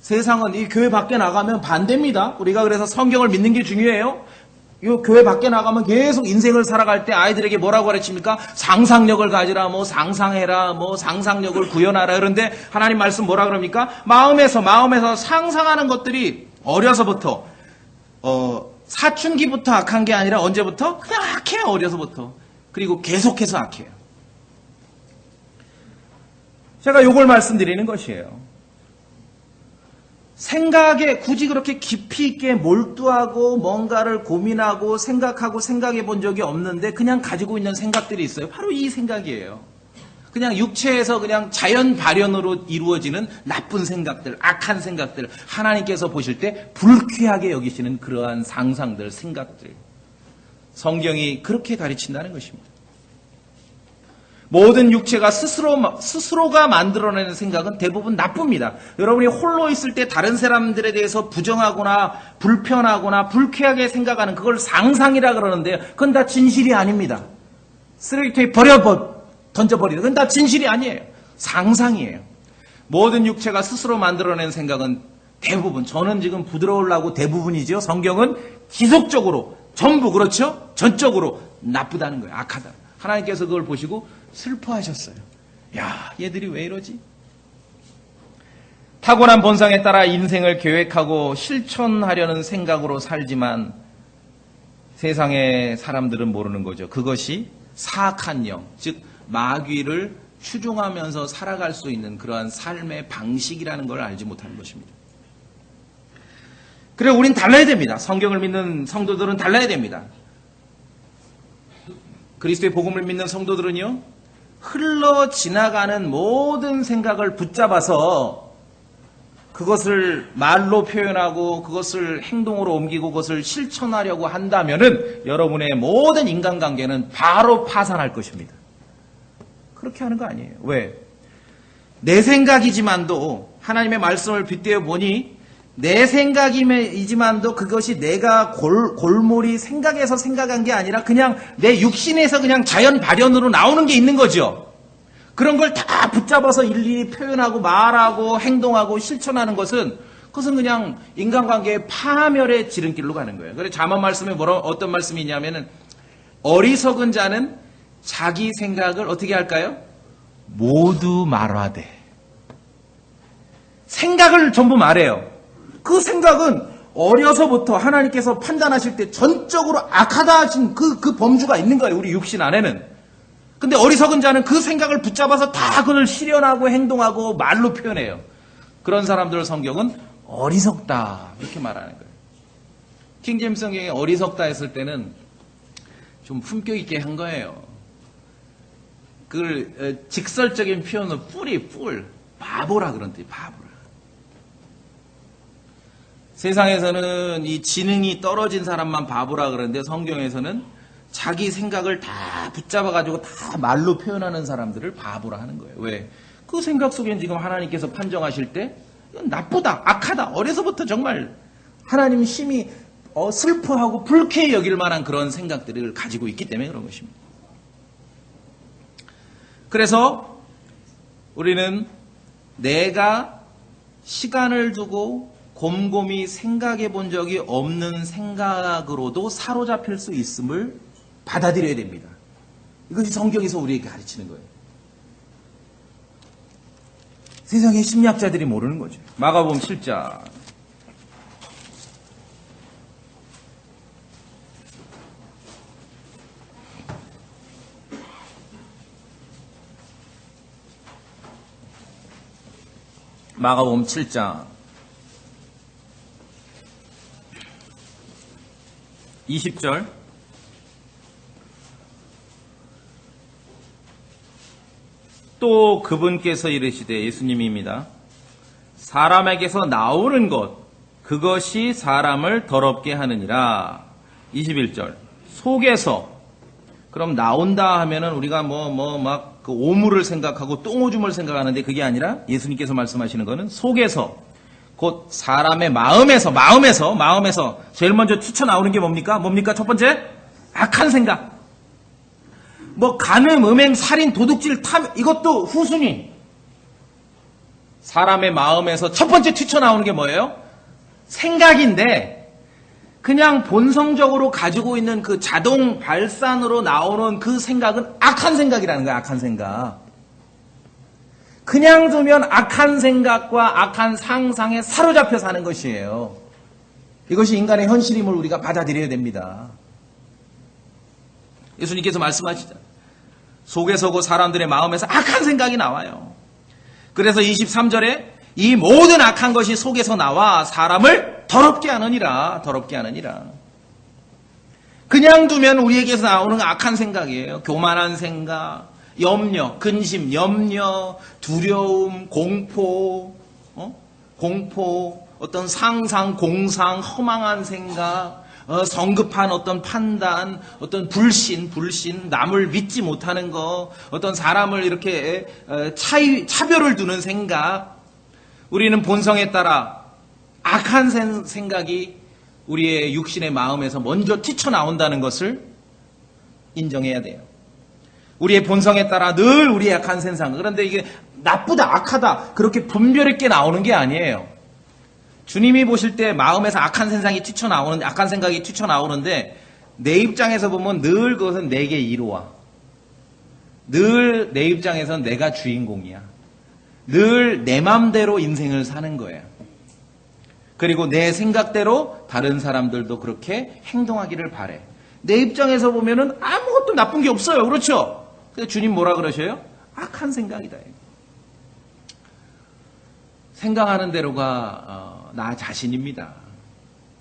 세상은 이 교회 밖에 나가면 반대입니다. 우리가 그래서 성경을 믿는 게 중요해요. 이 교회 밖에 나가면 계속 인생을 살아갈 때 아이들에게 뭐라고 가르칩니까? 상상력을 가지라, 뭐 상상해라, 뭐 상상력을 구현하라. 그런데 하나님 말씀 뭐라 그럽니까? 마음에서 상상하는 것들이 어려서부터 사춘기부터 악한 게 아니라 언제부터? 그냥 악해요. 어려서부터. 그리고 계속해서 악해요. 제가 요걸 말씀드리는 것이에요. 생각에 굳이 그렇게 깊이 있게 몰두하고 뭔가를 고민하고 생각하고 생각해 본 적이 없는데 그냥 가지고 있는 생각들이 있어요. 바로 이 생각이에요. 그냥 육체에서 그냥 자연 발현으로 이루어지는 나쁜 생각들, 악한 생각들, 하나님께서 보실 때 불쾌하게 여기시는 그러한 상상들, 생각들. 성경이 그렇게 가르친다는 것입니다. 모든 육체가 스스로가 만들어내는 생각은 대부분 나쁩니다. 여러분이 홀로 있을 때 다른 사람들에 대해서 부정하거나 불편하거나 불쾌하게 생각하는 그걸 상상이라 그러는데요. 그건 다 진실이 아닙니다. 쓰레기통에 던져버리는 그건 다 진실이 아니에요. 상상이에요. 모든 육체가 스스로 만들어낸 생각은 대부분, 저는 지금 부드러우려고 대부분이죠. 성경은 지속적으로 전부 그렇죠? 전적으로 나쁘다는 거예요. 악하다. 하나님께서 그걸 보시고 슬퍼하셨어요. 야, 얘들이 왜 이러지? 타고난 본성에 따라 인생을 계획하고 실천하려는 생각으로 살지만 세상의 사람들은 모르는 거죠. 그것이 사악한 영, 즉 마귀를 추종하면서 살아갈 수 있는 그러한 삶의 방식이라는 걸 알지 못하는 것입니다. 그래, 우린 달라야 됩니다. 성경을 믿는 성도들은 달라야 됩니다. 그리스도의 복음을 믿는 성도들은요, 흘러 지나가는 모든 생각을 붙잡아서 그것을 말로 표현하고 그것을 행동으로 옮기고 그것을 실천하려고 한다면은 여러분의 모든 인간관계는 바로 파산할 것입니다. 그렇게 하는 거 아니에요. 왜? 내 생각이지만도 하나님의 말씀을 빗대어 보니 내 생각이지만도 그것이 내가 골몰이 생각해서 생각한 게 아니라 그냥 내 육신에서 그냥 자연 발현으로 나오는 게 있는 거죠. 그런 걸 다 붙잡아서 일일이 표현하고 말하고 행동하고 실천하는 그것은 그냥 인간관계의 파멸의 지름길로 가는 거예요. 그래서 잠언 말씀에 어떤 말씀이 있냐면은 어리석은 자는 자기 생각을 어떻게 할까요? 모두 말하되. 생각을 전부 말해요. 그 생각은 어려서부터 하나님께서 판단하실 때 전적으로 악하다 하신 그 범주가 있는 거예요. 우리 육신 안에는. 근데 어리석은 자는 그 생각을 붙잡아서 다 그걸 실현하고 행동하고 말로 표현해요. 그런 사람들을 성경은 어리석다 이렇게 말하는 거예요. 킹제임스 성경에 어리석다 했을 때는 좀 품격 있게 한 거예요. 그걸 직설적인 표현으로 뿔, 바보라 그런 뜻이 바보라. 세상에서는 이 지능이 떨어진 사람만 바보라 그러는데 성경에서는 자기 생각을 다 붙잡아가지고 다 말로 표현하는 사람들을 바보라 하는 거예요. 왜? 그 생각 속엔 지금 하나님께서 판정하실 때 이건 나쁘다, 악하다, 어려서부터 정말 하나님 심히 슬퍼하고 불쾌히 여길 만한 그런 생각들을 가지고 있기 때문에 그런 것입니다. 그래서 우리는 내가 시간을 두고 곰곰이 생각해 본 적이 없는 생각으로도 사로잡힐 수 있음을 받아들여야 됩니다. 이것이 성경에서 우리에게 가르치는 거예요. 세상의 심리학자들이 모르는 거죠. 마가복음 7장. 마가복음 7장 20절 또 그분께서 이르시되 예수님입니다. 사람에게서 나오는 것 그것이 사람을 더럽게 하느니라. 21절 속에서 그럼 나온다 하면은 우리가 막 그 오물을 생각하고 똥오줌을 생각하는데 그게 아니라 예수님께서 말씀하시는 거는 속에서 곧 사람의 마음에서 제일 먼저 튀쳐나오는 게 뭡니까? 첫 번째 악한 생각. 간음, 음행, 살인, 도둑질, 탐 이것도 후순위. 사람의 마음에서 첫 번째 튀쳐나오는 게 뭐예요? 생각인데 그냥 본성적으로 가지고 있는 그 자동 발산으로 나오는 그 생각은 악한 생각이라는 거야. 악한 생각. 그냥 두면 악한 생각과 악한 상상에 사로잡혀 사는 것이에요. 이것이 인간의 현실임을 우리가 받아들여야 됩니다. 예수님께서 말씀하시잖아요. 속에 서고 사람들의 마음에서 악한 생각이 나와요. 그래서 23절에 이 모든 악한 것이 속에서 나와 사람을 더럽게 하느니라. 더럽게 하느니라. 그냥 두면 우리에게서 나오는 악한 생각이에요. 교만한 생각, 염려, 근심, 염려, 두려움, 공포, 어떤 상상, 공상, 허망한 생각, 성급한 어떤 판단, 어떤 불신, 남을 믿지 못하는 거, 어떤 사람을 이렇게 차별을 두는 생각, 우리는 본성에 따라 악한 생각이 우리의 육신의 마음에서 먼저 튀쳐나온다는 것을 인정해야 돼요. 우리의 본성에 따라 늘 우리의 악한 생각, 그런데 이게 나쁘다, 악하다 그렇게 분별 있게 나오는 게 아니에요. 주님이 보실 때 마음에서 악한 생각이 튀쳐나오는데 내 입장에서 보면 늘 그것은 내게 이루와. 늘 내 입장에서는 내가 주인공이야. 늘 내 맘대로 인생을 사는 거예요. 그리고 내 생각대로 다른 사람들도 그렇게 행동하기를 바래. 내 입장에서 보면은 아무것도 나쁜 게 없어요. 그렇죠? 그래서 주님 뭐라 그러셔요? 악한 생각이다. 생각하는 대로가 나 자신입니다.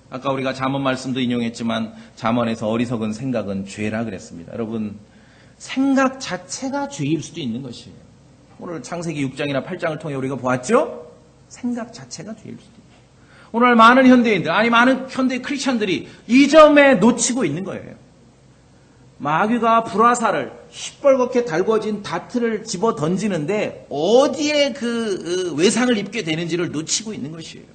아까 우리가 잠언 말씀도 인용했지만 잠언에서 어리석은 생각은 죄라 그랬습니다. 여러분, 생각 자체가 죄일 수도 있는 것이에요. 오늘 창세기 6장이나 8장을 통해 우리가 보았죠? 생각 자체가 죄일 수도 있어요. 오늘 많은 현대인들, 많은 현대 크리스천들이 이 점에 놓치고 있는 거예요. 마귀가 불화살을 시뻘겋게 달궈진 다트를 집어 던지는데 어디에 그 외상을 입게 되는지를 놓치고 있는 것이에요.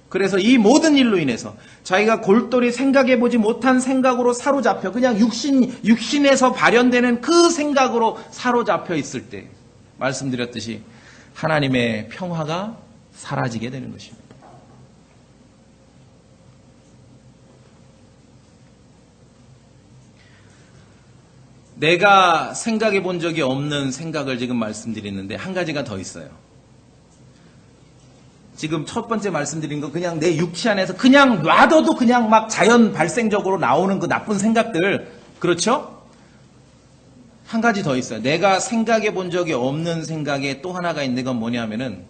그래서 이 모든 일로 인해서 자기가 골똘히 생각해보지 못한 생각으로 사로잡혀 그냥 육신에서 발현되는 그 생각으로 사로잡혀 있을 때 말씀드렸듯이 하나님의 평화가 사라지게 되는 것입니다. 내가 생각해 본 적이 없는 생각을 지금 말씀드리는데 한 가지가 더 있어요. 지금 첫 번째 말씀드린 거 그냥 내 육체 안에서 그냥 놔둬도 그냥 막 자연 발생적으로 나오는 그 나쁜 생각들, 그렇죠? 한 가지 더 있어요. 내가 생각해 본 적이 없는 생각에 또 하나가 있는 건 뭐냐면은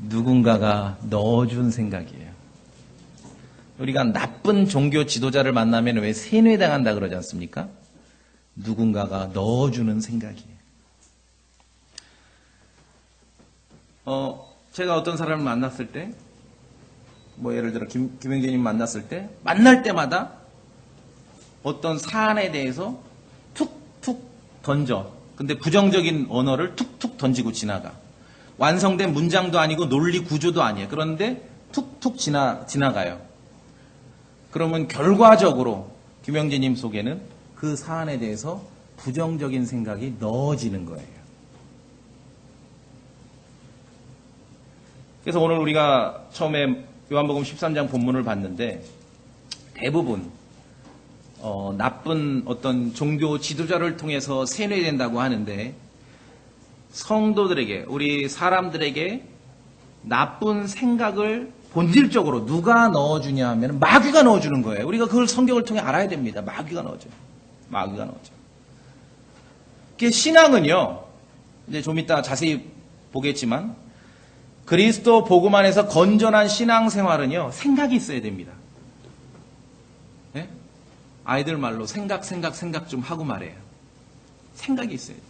누군가가 넣어준 생각이에요. 우리가 나쁜 종교 지도자를 만나면 왜 세뇌당한다 그러지 않습니까? 누군가가 넣어주는 생각이에요. 제가 어떤 사람을 만났을 때, 예를 들어 김영재님 만났을 때, 만날 때마다 어떤 사안에 대해서 툭툭 던져. 근데 부정적인 언어를 툭툭 던지고 지나가. 완성된 문장도 아니고 논리 구조도 아니에요. 그런데 툭툭 지나가요. 그러면 결과적으로 김영재님 속에는 그 사안에 대해서 부정적인 생각이 넣어지는 거예요. 그래서 오늘 우리가 처음에 요한복음 13장 본문을 봤는데 대부분 나쁜 어떤 종교 지도자를 통해서 세뇌된다고 하는데 성도들에게, 우리 사람들에게 나쁜 생각을 본질적으로 누가 넣어주냐 하면 마귀가 넣어주는 거예요. 우리가 그걸 성경을 통해 알아야 됩니다. 마귀가 넣어줘요. 마귀가 넣어줘요. 신앙은요, 이제 좀 이따 자세히 보겠지만 그리스도 복음 안에서 건전한 신앙생활은요, 생각이 있어야 됩니다. 네? 아이들 말로 생각 좀 하고 말해요. 생각이 있어야 돼요.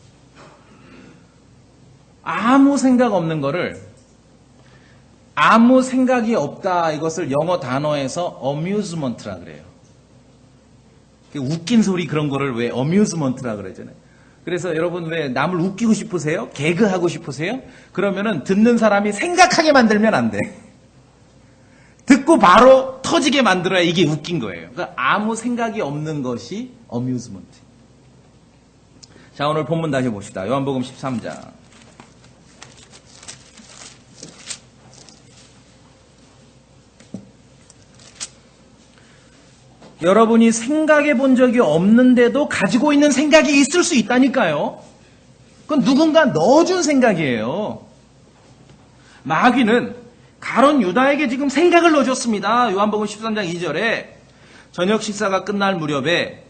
아무 생각 없는 거를 아무 생각이 없다, 이것을 영어 단어에서 amusement라 그래요. 웃긴 소리 그런 거를 왜 amusement라 그러잖아요. 그래서 여러분 왜 남을 웃기고 싶으세요? 개그하고 싶으세요? 그러면은 듣는 사람이 생각하게 만들면 안 돼. 듣고 바로 터지게 만들어야 이게 웃긴 거예요. 그러니까 아무 생각이 없는 것이 amusement. 자, 오늘 본문 다시 봅시다. 요한복음 13장. 여러분이 생각해 본 적이 없는데도 가지고 있는 생각이 있을 수 있다니까요. 그건 누군가 넣어준 생각이에요. 마귀는 가룟 유다에게 지금 생각을 넣어줬습니다. 요한복음 13장 2절에 저녁 식사가 끝날 무렵에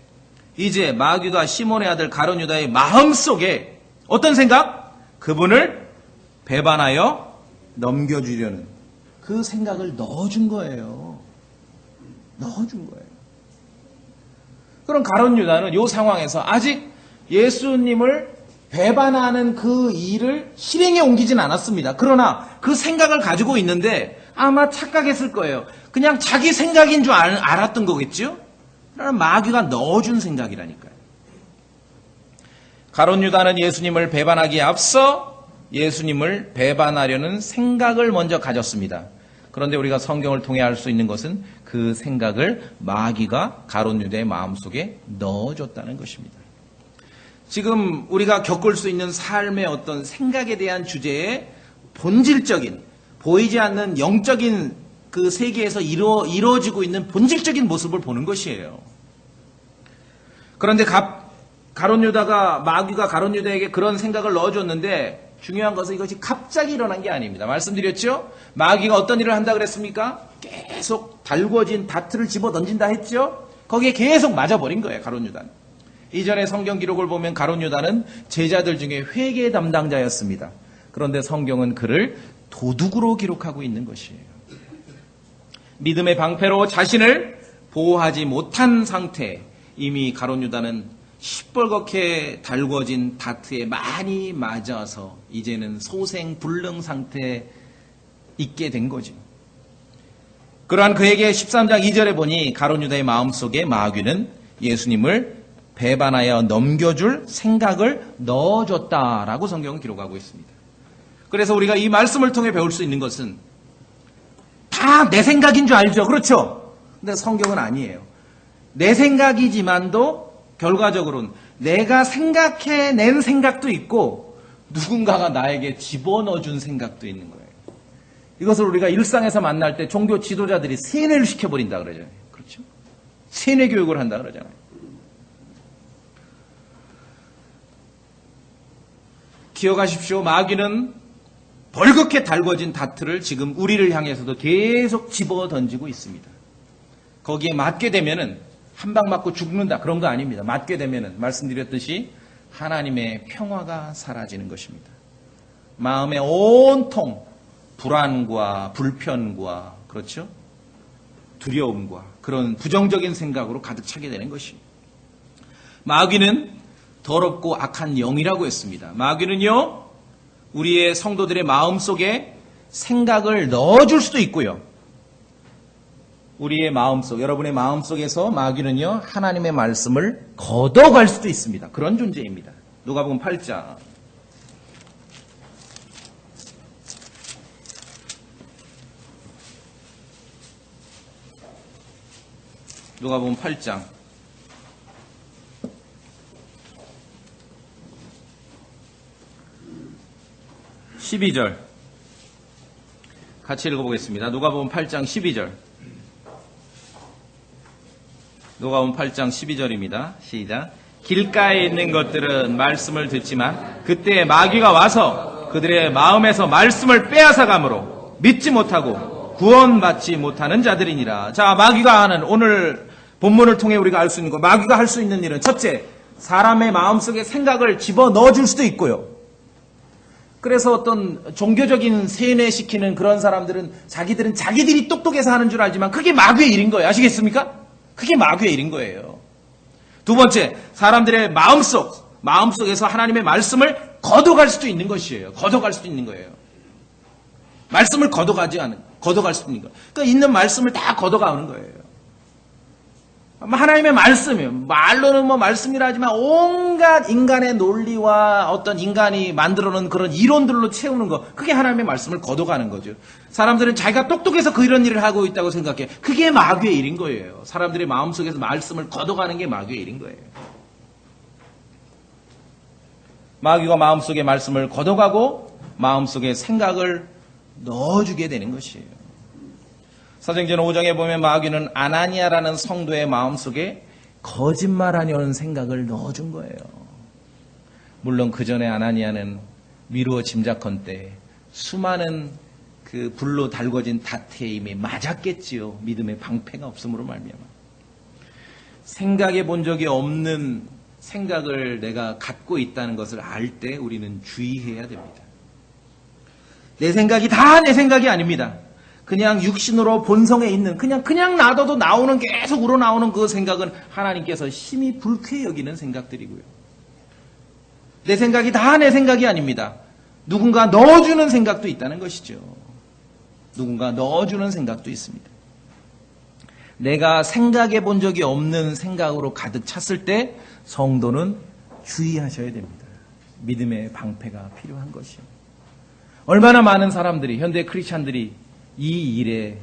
이제 마귀가 시몬의 아들 가룟 유다의 마음속에 어떤 생각? 그분을 배반하여 넘겨주려는 그 생각을 넣어준 거예요. 넣어준 거예요. 그럼 가룟 유다는 이 상황에서 아직 예수님을 배반하는 그 일을 실행에 옮기진 않았습니다. 그러나 그 생각을 가지고 있는데 아마 착각했을 거예요. 그냥 자기 생각인 줄 알았던 거겠죠? 그러나 마귀가 넣어준 생각이라니까요. 가룟 유다는 예수님을 배반하기에 앞서 예수님을 배반하려는 생각을 먼저 가졌습니다. 그런데 우리가 성경을 통해 알 수 있는 것은 그 생각을 마귀가 가룟 유다의 마음속에 넣어줬다는 것입니다. 지금 우리가 겪을 수 있는 삶의 어떤 생각에 대한 주제의 본질적인, 보이지 않는 영적인 그 세계에서 이루어지고 있는 본질적인 모습을 보는 것이에요. 그런데 가룟 유다가, 마귀가 가룟 유다에게 그런 생각을 넣어줬는데 중요한 것은 이것이 갑자기 일어난 게 아닙니다. 말씀드렸죠? 마귀가 어떤 일을 한다 그랬습니까? 계속 달궈진 다트를 집어 던진다 했죠? 거기에 계속 맞아버린 거예요, 가룟 유다는. 이전에 성경 기록을 보면 가룟 유다는 제자들 중에 회개 담당자였습니다. 그런데 성경은 그를 도둑으로 기록하고 있는 것이에요. 믿음의 방패로 자신을 보호하지 못한 상태, 이미 가룟 유다는 시뻘겋게 달궈진 다트에 많이 맞아서 이제는 소생불능 상태에 있게 된 거죠. 그러한 그에게 13장 2절에 보니 가룟 유다의 마음속에 마귀는 예수님을 배반하여 넘겨줄 생각을 넣어줬다라고 성경은 기록하고 있습니다. 그래서 우리가 이 말씀을 통해 배울 수 있는 것은 다 내 생각인 줄 알죠? 그렇죠? 근데 성경은 아니에요. 내 생각이지만도 결과적으로는 내가 생각해낸 생각도 있고 누군가가 나에게 집어넣어준 생각도 있는 거예요. 이것을 우리가 일상에서 만날 때 종교 지도자들이 세뇌를 시켜버린다 그러잖아요. 그렇죠? 세뇌 교육을 한다 그러잖아요. 기억하십시오. 마귀는 벌겋게 달궈진 다트를 지금 우리를 향해서도 계속 집어 던지고 있습니다. 거기에 맞게 되면은 한 방 맞고 죽는다 그런 거 아닙니다. 맞게 되면은 말씀드렸듯이 하나님의 평화가 사라지는 것입니다. 마음의 온통 불안과 불편과 그렇죠? 두려움과 그런 부정적인 생각으로 가득 차게 되는 것입니다. 마귀는 더럽고 악한 영이라고 했습니다. 마귀는요, 우리의 성도들의 마음속에 생각을 넣어줄 수도 있고요. 우리의 마음속, 여러분의 마음속에서 마귀는요, 하나님의 말씀을 걷어갈 수도 있습니다. 그런 존재입니다. 누가복음 8장. 누가복음 8장. 12절 같이 읽어보겠습니다. 누가복음 8장 12절. 누가복음 8장 12절입니다. 시작. 길가에 있는 것들은 말씀을 듣지만 그때 마귀가 와서 그들의 마음에서 말씀을 빼앗아가므로 믿지 못하고 구원받지 못하는 자들이니라. 자, 마귀가 하는 오늘 본문을 통해 우리가 알 수 있는 것, 마귀가 할 수 있는 일은 첫째, 사람의 마음속에 생각을 집어넣어줄 수도 있고요. 그래서 어떤 종교적인 세뇌시키는 그런 사람들은 자기들이 똑똑해서 하는 줄 알지만 그게 마귀의 일인 거예요. 아시겠습니까? 그게 마귀의 일인 거예요. 두 번째, 사람들의 마음속에서 하나님의 말씀을 걷어갈 수도 있는 것이에요. 걷어갈 수도 있는 거예요. 말씀을 걷어갈 수도 있는 거예요. 그러니까 있는 말씀을 다 걷어가는 거예요. 하나님의 말씀이에요. 말로는 뭐 말씀이라 하지만 온갖 인간의 논리와 어떤 인간이 만들어놓은 그런 이론들로 채우는 거, 그게 하나님의 말씀을 걷어가는 거죠. 사람들은 자기가 똑똑해서 그런 일을 하고 있다고 생각해. 그게 마귀의 일인 거예요. 사람들의 마음속에서 말씀을 걷어가는 게 마귀의 일인 거예요. 마귀가 마음속에 말씀을 걷어가고 마음속에 생각을 넣어주게 되는 것이에요. 사도행전 5장에 보면 마귀는 아나니아라는 성도의 마음속에 거짓말하려는 생각을 넣어준 거예요. 물론 그 전에 아나니아는 미루어 짐작컨대 수많은 그 그 불로 달궈진 닷의 힘에 맞았겠지요. 믿음의 방패가 없음으로 말미암아. 생각해 본 적이 없는 생각을 내가 갖고 있다는 것을 알 때 우리는 주의해야 됩니다. 내 생각이 다 내 생각이 아닙니다. 그냥 육신으로 본성에 있는 그냥 놔둬도 나오는 계속 우러나오는 그 생각은 하나님께서 심히 불쾌히 여기는 생각들이고요. 내 생각이 다 내 생각이 아닙니다. 누군가 넣어주는 생각도 있다는 것이죠. 누군가 넣어주는 생각도 있습니다. 내가 생각해 본 적이 없는 생각으로 가득 찼을 때 성도는 주의하셔야 됩니다. 믿음의 방패가 필요한 것이요. 얼마나 많은 사람들이, 현대 크리스찬들이 이 일에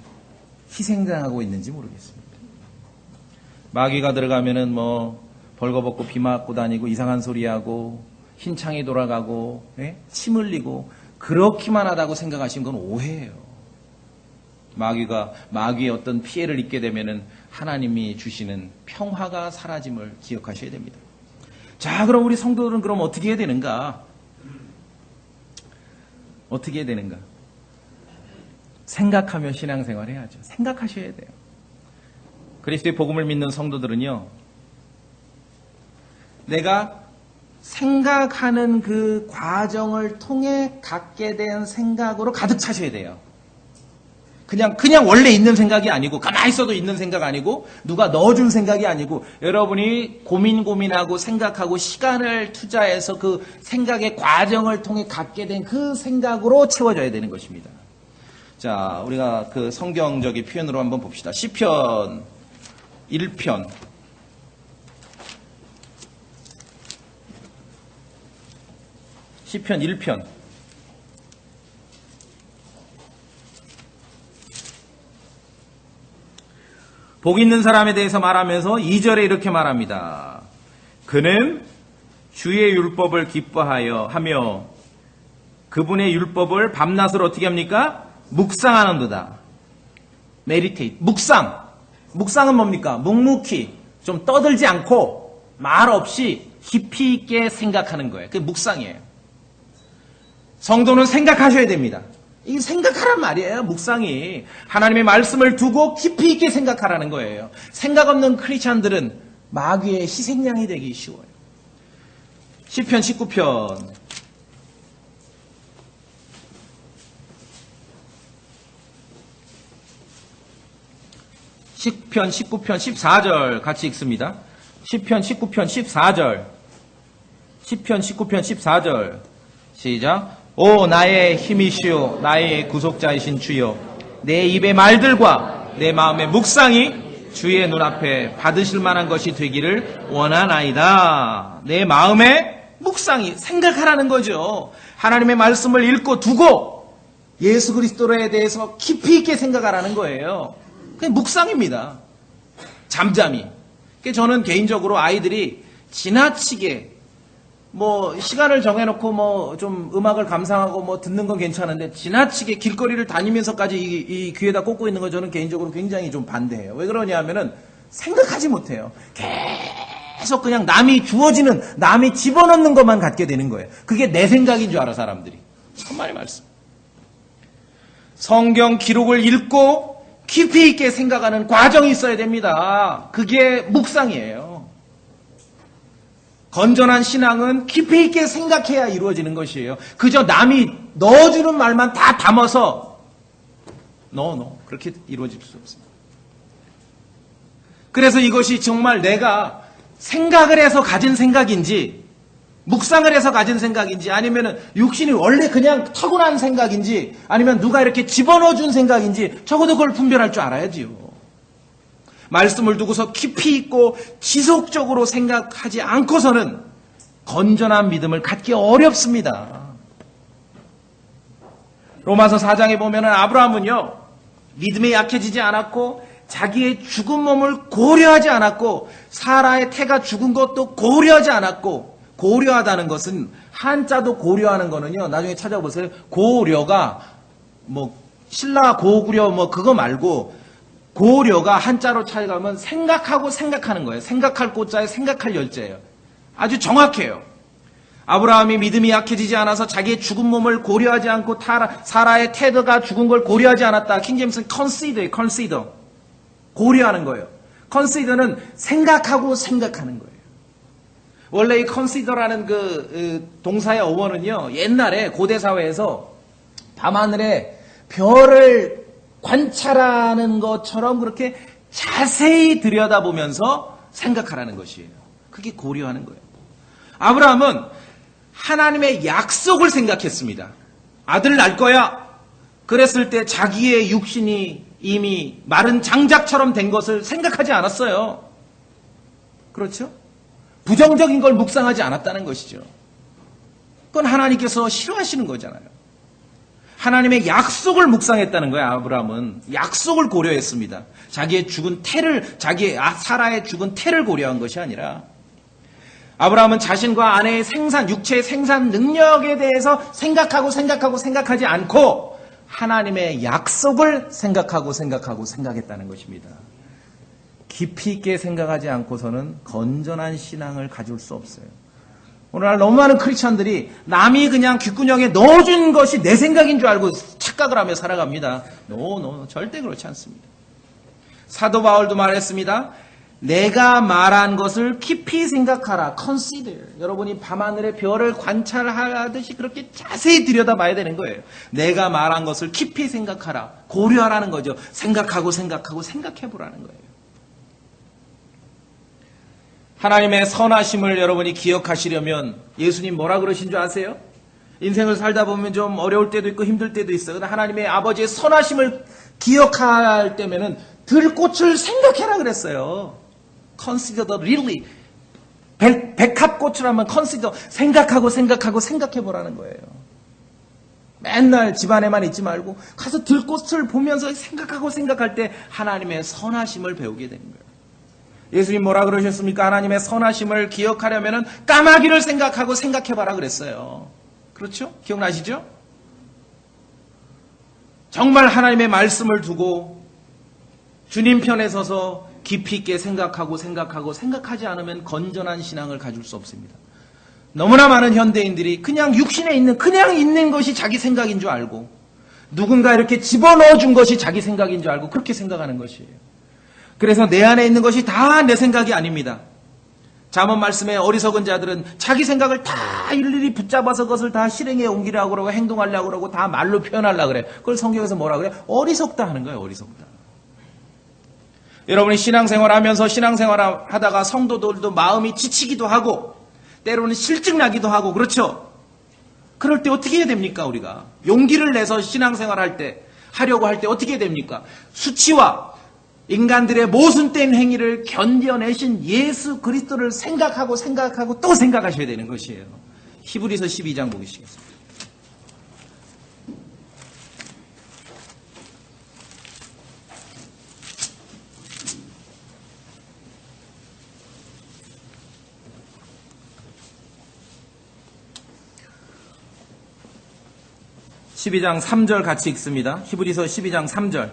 희생당하고 있는지 모르겠습니다. 마귀가 들어가면은 벌거벗고 비 맞고 다니고 이상한 소리하고 흰창이 돌아가고 침 흘리고 그렇기만 하다고 생각하신 건 오해예요. 마귀의 어떤 피해를 입게 되면은 하나님이 주시는 평화가 사라짐을 기억하셔야 됩니다. 자, 그럼 우리 성도들은 그럼 어떻게 해야 되는가? 어떻게 해야 되는가? 생각하며 신앙생활 해야죠. 생각하셔야 돼요. 그리스도의 복음을 믿는 성도들은요, 내가 생각하는 그 과정을 통해 갖게 된 생각으로 가득 차셔야 돼요. 그냥 원래 있는 생각이 아니고, 가만히 있어도 있는 생각 아니고, 누가 넣어준 생각이 아니고, 여러분이 고민하고 생각하고 시간을 투자해서 그 생각의 과정을 통해 갖게 된 그 생각으로 채워져야 되는 것입니다. 자, 우리가 그 성경적인 표현으로 한번 봅시다. 시편 1편. 시편 1편. 복 있는 사람에 대해서 말하면서 2절에 이렇게 말합니다. 그는 주의 율법을 기뻐하여 하며 그분의 율법을 밤낮으로 어떻게 합니까? 묵상하는도다. 메디테이트. 묵상은 뭡니까? 묵묵히 좀 떠들지 않고 말 없이 깊이 있게 생각하는 거예요. 그게 묵상이에요. 성도는 생각하셔야 됩니다. 이 생각하란 말이에요. 묵상이. 하나님의 말씀을 두고 깊이 있게 생각하라는 거예요. 생각 없는 크리스찬들은 마귀의 희생양이 되기 쉬워요. 시편 19편. 시편 19편 14절 같이 읽습니다. 시편 19편 14절. 시편 19편 14절. 시작. 오 나의 힘이시오 나의 구속자이신 주여 내 입의 말들과 내 마음의 묵상이 주의 눈앞에 받으실 만한 것이 되기를 원하나이다. 내 마음의 묵상이 생각하라는 거죠. 하나님의 말씀을 읽고 두고 예수 그리스도에 대해서 깊이 있게 생각하라는 거예요. 그게 묵상입니다. 잠잠히. 저는 개인적으로 아이들이 지나치게 시간을 정해놓고 좀 음악을 감상하고 듣는 건 괜찮은데 지나치게 길거리를 다니면서까지 이 귀에다 꽂고 있는 거 저는 개인적으로 굉장히 좀 반대해요. 왜 그러냐면은 생각하지 못해요. 계속 그냥 남이 주어지는, 남이 집어넣는 것만 갖게 되는 거예요. 그게 내 생각인 줄 알아, 사람들이. 천만의 말씀. 성경 기록을 읽고 깊이 있게 생각하는 과정이 있어야 됩니다. 그게 묵상이에요. 건전한 신앙은 깊이 있게 생각해야 이루어지는 것이에요. 그저 남이 넣어주는 말만 다 담아서 그렇게 이루어질 수 없습니다. 그래서 이것이 정말 내가 생각을 해서 가진 생각인지 묵상을 해서 가진 생각인지 아니면 육신이 원래 그냥 타고난 생각인지 아니면 누가 이렇게 집어넣어준 생각인지 적어도 그걸 분별할 줄 알아야지요. 말씀을 두고서 깊이 있고 지속적으로 생각하지 않고서는 건전한 믿음을 갖기 어렵습니다. 로마서 4장에 보면 아브라함은요, 믿음에 약해지지 않았고 자기의 죽은 몸을 고려하지 않았고 사라의 태가 죽은 것도 고려하지 않았고, 고려하다는 것은 한자도 고려하는 거는요, 나중에 찾아보세요. 고려가 신라 고구려 그거 말고 고려가 한자로 찾아가면 생각하고 생각하는 거예요. 생각할 고자에 생각할 열자예요. 아주 정확해요. 아브라함이 믿음이 약해지지 않아서 자기의 죽은 몸을 고려하지 않고 사라의 테드가 죽은 걸 고려하지 않았다. 킹제임스는 consider. 고려하는 거예요. consider는 생각하고 생각하는 거예요. 원래 이 consider라는 그 동사의 어원은요, 옛날에 고대 사회에서 밤하늘에 별을 관찰하는 것처럼 그렇게 자세히 들여다보면서 생각하라는 것이에요. 그게 고려하는 거예요. 아브라함은 하나님의 약속을 생각했습니다. 아들 낳을 거야. 그랬을 때 자기의 육신이 이미 마른 장작처럼 된 것을 생각하지 않았어요. 그렇죠? 부정적인 걸 묵상하지 않았다는 것이죠. 그건 하나님께서 싫어하시는 거잖아요. 하나님의 약속을 묵상했다는 거예요. 아브라함은 약속을 고려했습니다. 자기의 죽은 자기의 사라의 죽은 태를 고려한 것이 아니라, 아브라함은 자신과 아내의 육체의 생산 능력에 대해서 생각하지 않고 하나님의 약속을 생각했다는 것입니다. 깊이 있게 생각하지 않고서는 건전한 신앙을 가질 수 없어요. 오늘날 너무 많은 크리스찬들이 남이 그냥 귓구녕에 넣어준 것이 내 생각인 줄 알고 착각을 하며 살아갑니다. 절대 그렇지 않습니다. 사도 바울도 말했습니다. 내가 말한 것을 깊이 생각하라. consider. 여러분이 밤하늘의 별을 관찰하듯이 그렇게 자세히 들여다봐야 되는 거예요. 내가 말한 것을 깊이 생각하라. 고려하라는 거죠. 생각해보라는 거예요. 하나님의 선하심을 여러분이 기억하시려면 예수님 뭐라 그러신 줄 아세요? 인생을 살다 보면 좀 어려울 때도 있고 힘들 때도 있어요. 그런데 하나님의 아버지의 선하심을 기억할 때면은 들꽃을 생각해라 그랬어요. Consider the lily. 백합꽃을 한번 consider, 생각해보라는 거예요. 맨날 집안에만 있지 말고 가서 들꽃을 보면서 생각할 때 하나님의 선하심을 배우게 되는 거예요. 예수님 뭐라 그러셨습니까? 하나님의 선하심을 기억하려면 까마귀를 생각해봐라 그랬어요. 그렇죠? 기억나시죠? 정말 하나님의 말씀을 두고 주님 편에 서서 깊이 있게 생각하지 않으면 건전한 신앙을 가질 수 없습니다. 너무나 많은 현대인들이 그냥 육신에 있는 것이 자기 생각인 줄 알고, 누군가 이렇게 집어넣어 준 것이 자기 생각인 줄 알고 그렇게 생각하는 것이에요. 그래서 내 안에 있는 것이 다 내 생각이 아닙니다. 잠언 말씀에 어리석은 자들은 자기 생각을 다 일일이 붙잡아서 그것을 다 실행에 옮기려고 그러고 행동하려고 그러고 다 말로 표현하려고 그래요. 그걸 성경에서 뭐라 그래요? 어리석다 하는 거예요. 어리석다. 여러분이 신앙생활 하다가 성도들도 마음이 지치기도 하고 때로는 실증나기도 하고 그렇죠? 그럴 때 어떻게 해야 됩니까? 우리가 용기를 내서 신앙생활 하려고 할 때 어떻게 해야 됩니까? 수치와 인간들의 모순된 행위를 견뎌내신 예수 그리스도를 생각하고 또 생각하셔야 되는 것이에요. 히브리서 12장 보시겠습니다. (12장 3절) 같이 읽습니다. 히브리서 12장 3절.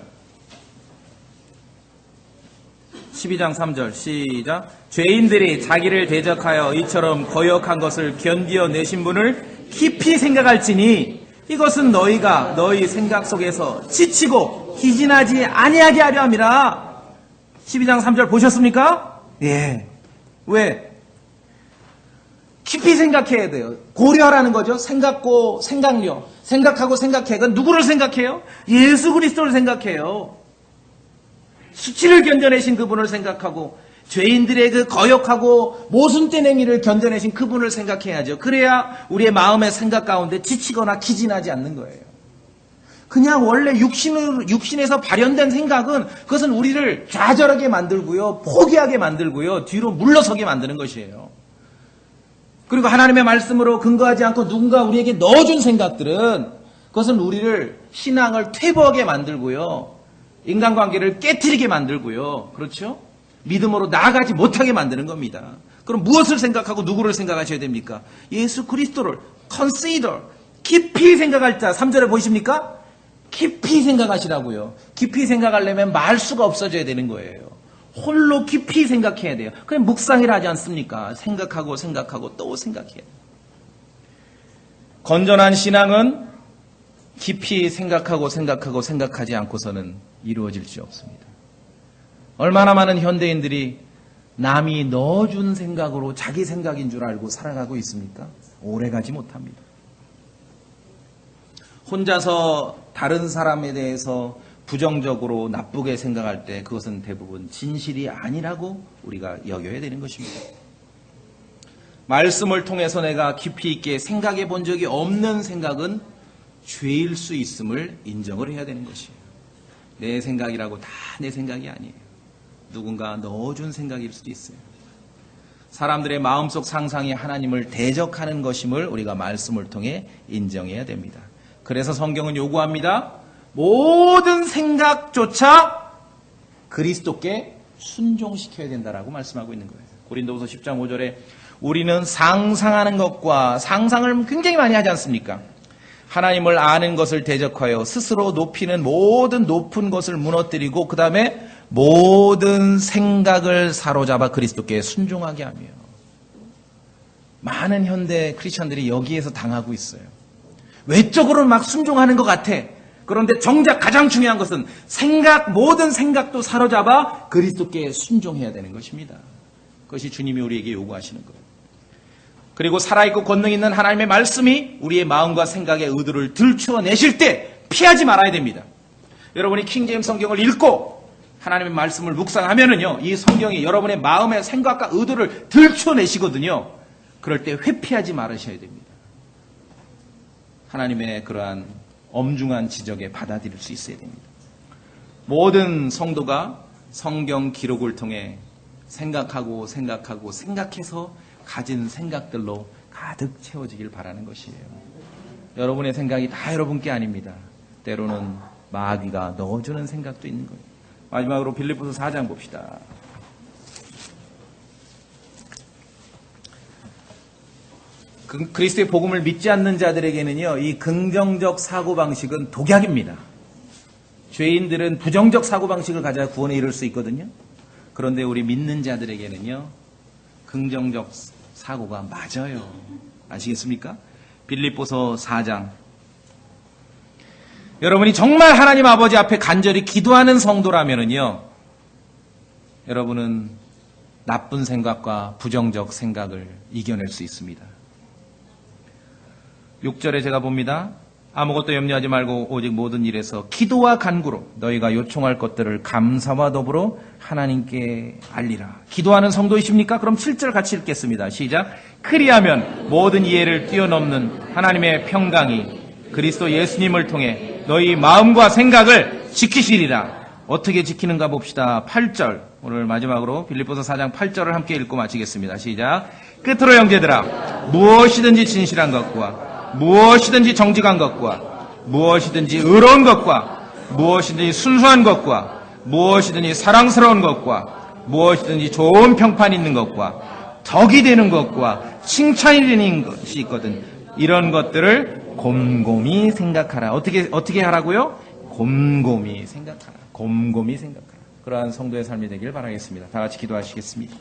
12장 3절 시작. 죄인들이 자기를 대적하여 이처럼 거역한 것을 견디어내신 분을 깊이 생각할지니 이것은 너희가 너희 생각 속에서 지치고 기진하지 아니하게 하려 함이라. 12장 3절 보셨습니까? 예. 왜? 깊이 생각해야 돼요. 고려하라는 거죠. 생각하고 생각해. 그건 누구를 생각해요? 예수 그리스도를 생각해요. 수치를 견뎌내신 그분을 생각하고 죄인들의 그 거역하고 모순된 행위를 견뎌내신 그분을 생각해야죠. 그래야 우리의 마음의 생각 가운데 지치거나 기진하지 않는 거예요. 그냥 원래 육신에서 발현된 생각은 그것은 우리를 좌절하게 만들고요, 포기하게 만들고요, 뒤로 물러서게 만드는 것이에요. 그리고 하나님의 말씀으로 근거하지 않고 누군가 우리에게 넣어준 생각들은 그것은 우리를 신앙을 퇴보하게 만들고요, 인간관계를 깨트리게 만들고요. 그렇죠? 믿음으로 나아가지 못하게 만드는 겁니다. 그럼 무엇을 생각하고 누구를 생각하셔야 됩니까? 예수 그리스도를 consider, 깊이 생각할 자. 3절에 보이십니까? 깊이 생각하시라고요. 깊이 생각하려면 말수가 없어져야 되는 거예요. 홀로 깊이 생각해야 돼요. 그냥 묵상이라 하지 않습니까? 생각하고 또 생각해야 돼요. 건전한 신앙은 깊이 생각하지 않고서는 이루어질 수 없습니다. 얼마나 많은 현대인들이 남이 넣어준 생각으로 자기 생각인 줄 알고 살아가고 있습니까? 오래가지 못합니다. 혼자서 다른 사람에 대해서 부정적으로 나쁘게 생각할 때 그것은 대부분 진실이 아니라고 우리가 여겨야 되는 것입니다. 말씀을 통해서 내가 깊이 있게 생각해 본 적이 없는 생각은 죄일 수 있음을 인정을 해야 되는 것이에요. 내 생각이라고 다 내 생각이 아니에요. 누군가 넣어준 생각일 수도 있어요. 사람들의 마음속 상상이 하나님을 대적하는 것임을 우리가 말씀을 통해 인정해야 됩니다. 그래서 성경은 요구합니다. 모든 생각조차 그리스도께 순종시켜야 된다라고 말씀하고 있는 거예요. 고린도후서 10장 5절에 우리는 상상하는 것과 상상을 굉장히 많이 하지 않습니까? 하나님을 아는 것을 대적하여 스스로 높이는 모든 높은 것을 무너뜨리고 그 다음에 모든 생각을 사로잡아 그리스도께 순종하게 하며 많은 현대 크리스천들이 여기에서 당하고 있어요. 외적으로는 막 순종하는 것 같아. 그런데 정작 가장 중요한 것은 모든 생각도 사로잡아 그리스도께 순종해야 되는 것입니다. 그것이 주님이 우리에게 요구하시는 거예요. 그리고 살아있고 권능 있는 하나님의 말씀이 우리의 마음과 생각의 의도를 들추어내실 때 피하지 말아야 됩니다. 여러분이 킹제임스 성경을 읽고 하나님의 말씀을 묵상하면은요, 이 성경이 여러분의 마음의 생각과 의도를 들추어내시거든요. 그럴 때 회피하지 말으셔야 됩니다. 하나님의 그러한 엄중한 지적에 받아들일 수 있어야 됩니다. 모든 성도가 성경 기록을 통해 생각해서 가진 생각들로 가득 채워지길 바라는 것이에요. 여러분의 생각이 다 여러분께 아닙니다. 때로는 마귀가 넣어주는 생각도 있는 거예요. 마지막으로 빌립보서 4장 봅시다. 그리스도의 복음을 믿지 않는 자들에게는요, 이 긍정적 사고방식은 독약입니다. 죄인들은 부정적 사고방식을 가져야 구원에 이를 수 있거든요. 그런데 우리 믿는 자들에게는요, 긍정적 사고가 맞아요. 아시겠습니까? 빌립보서 4장. 여러분이 정말 하나님 아버지 앞에 간절히 기도하는 성도라면은요, 여러분은 나쁜 생각과 부정적 생각을 이겨낼 수 있습니다. 6절에 제가 봅니다. 아무것도 염려하지 말고 오직 모든 일에서 기도와 간구로 너희가 요청할 것들을 감사와 더불어 하나님께 알리라. 기도하는 성도이십니까? 그럼 7절 같이 읽겠습니다. 시작. 그리하면 모든 이해를 뛰어넘는 하나님의 평강이 그리스도 예수님을 통해 너희 마음과 생각을 지키시리라. 어떻게 지키는가 봅시다. 8절. 오늘 마지막으로 빌립보서 4장 8절을 함께 읽고 마치겠습니다. 시작. 끝으로 형제들아, 무엇이든지 진실한 것과 무엇이든지 정직한 것과 무엇이든지 의로운 것과 무엇이든지 순수한 것과 무엇이든지 사랑스러운 것과 무엇이든지 좋은 평판 있는 것과 덕이 되는 것과 칭찬이 되는 것이 있거든. 이런 것들을 곰곰이 생각하라. 어떻게 하라고요? 곰곰이 생각하라. 곰곰이 생각하라. 그러한 성도의 삶이 되길 바라겠습니다. 다 같이 기도하시겠습니다.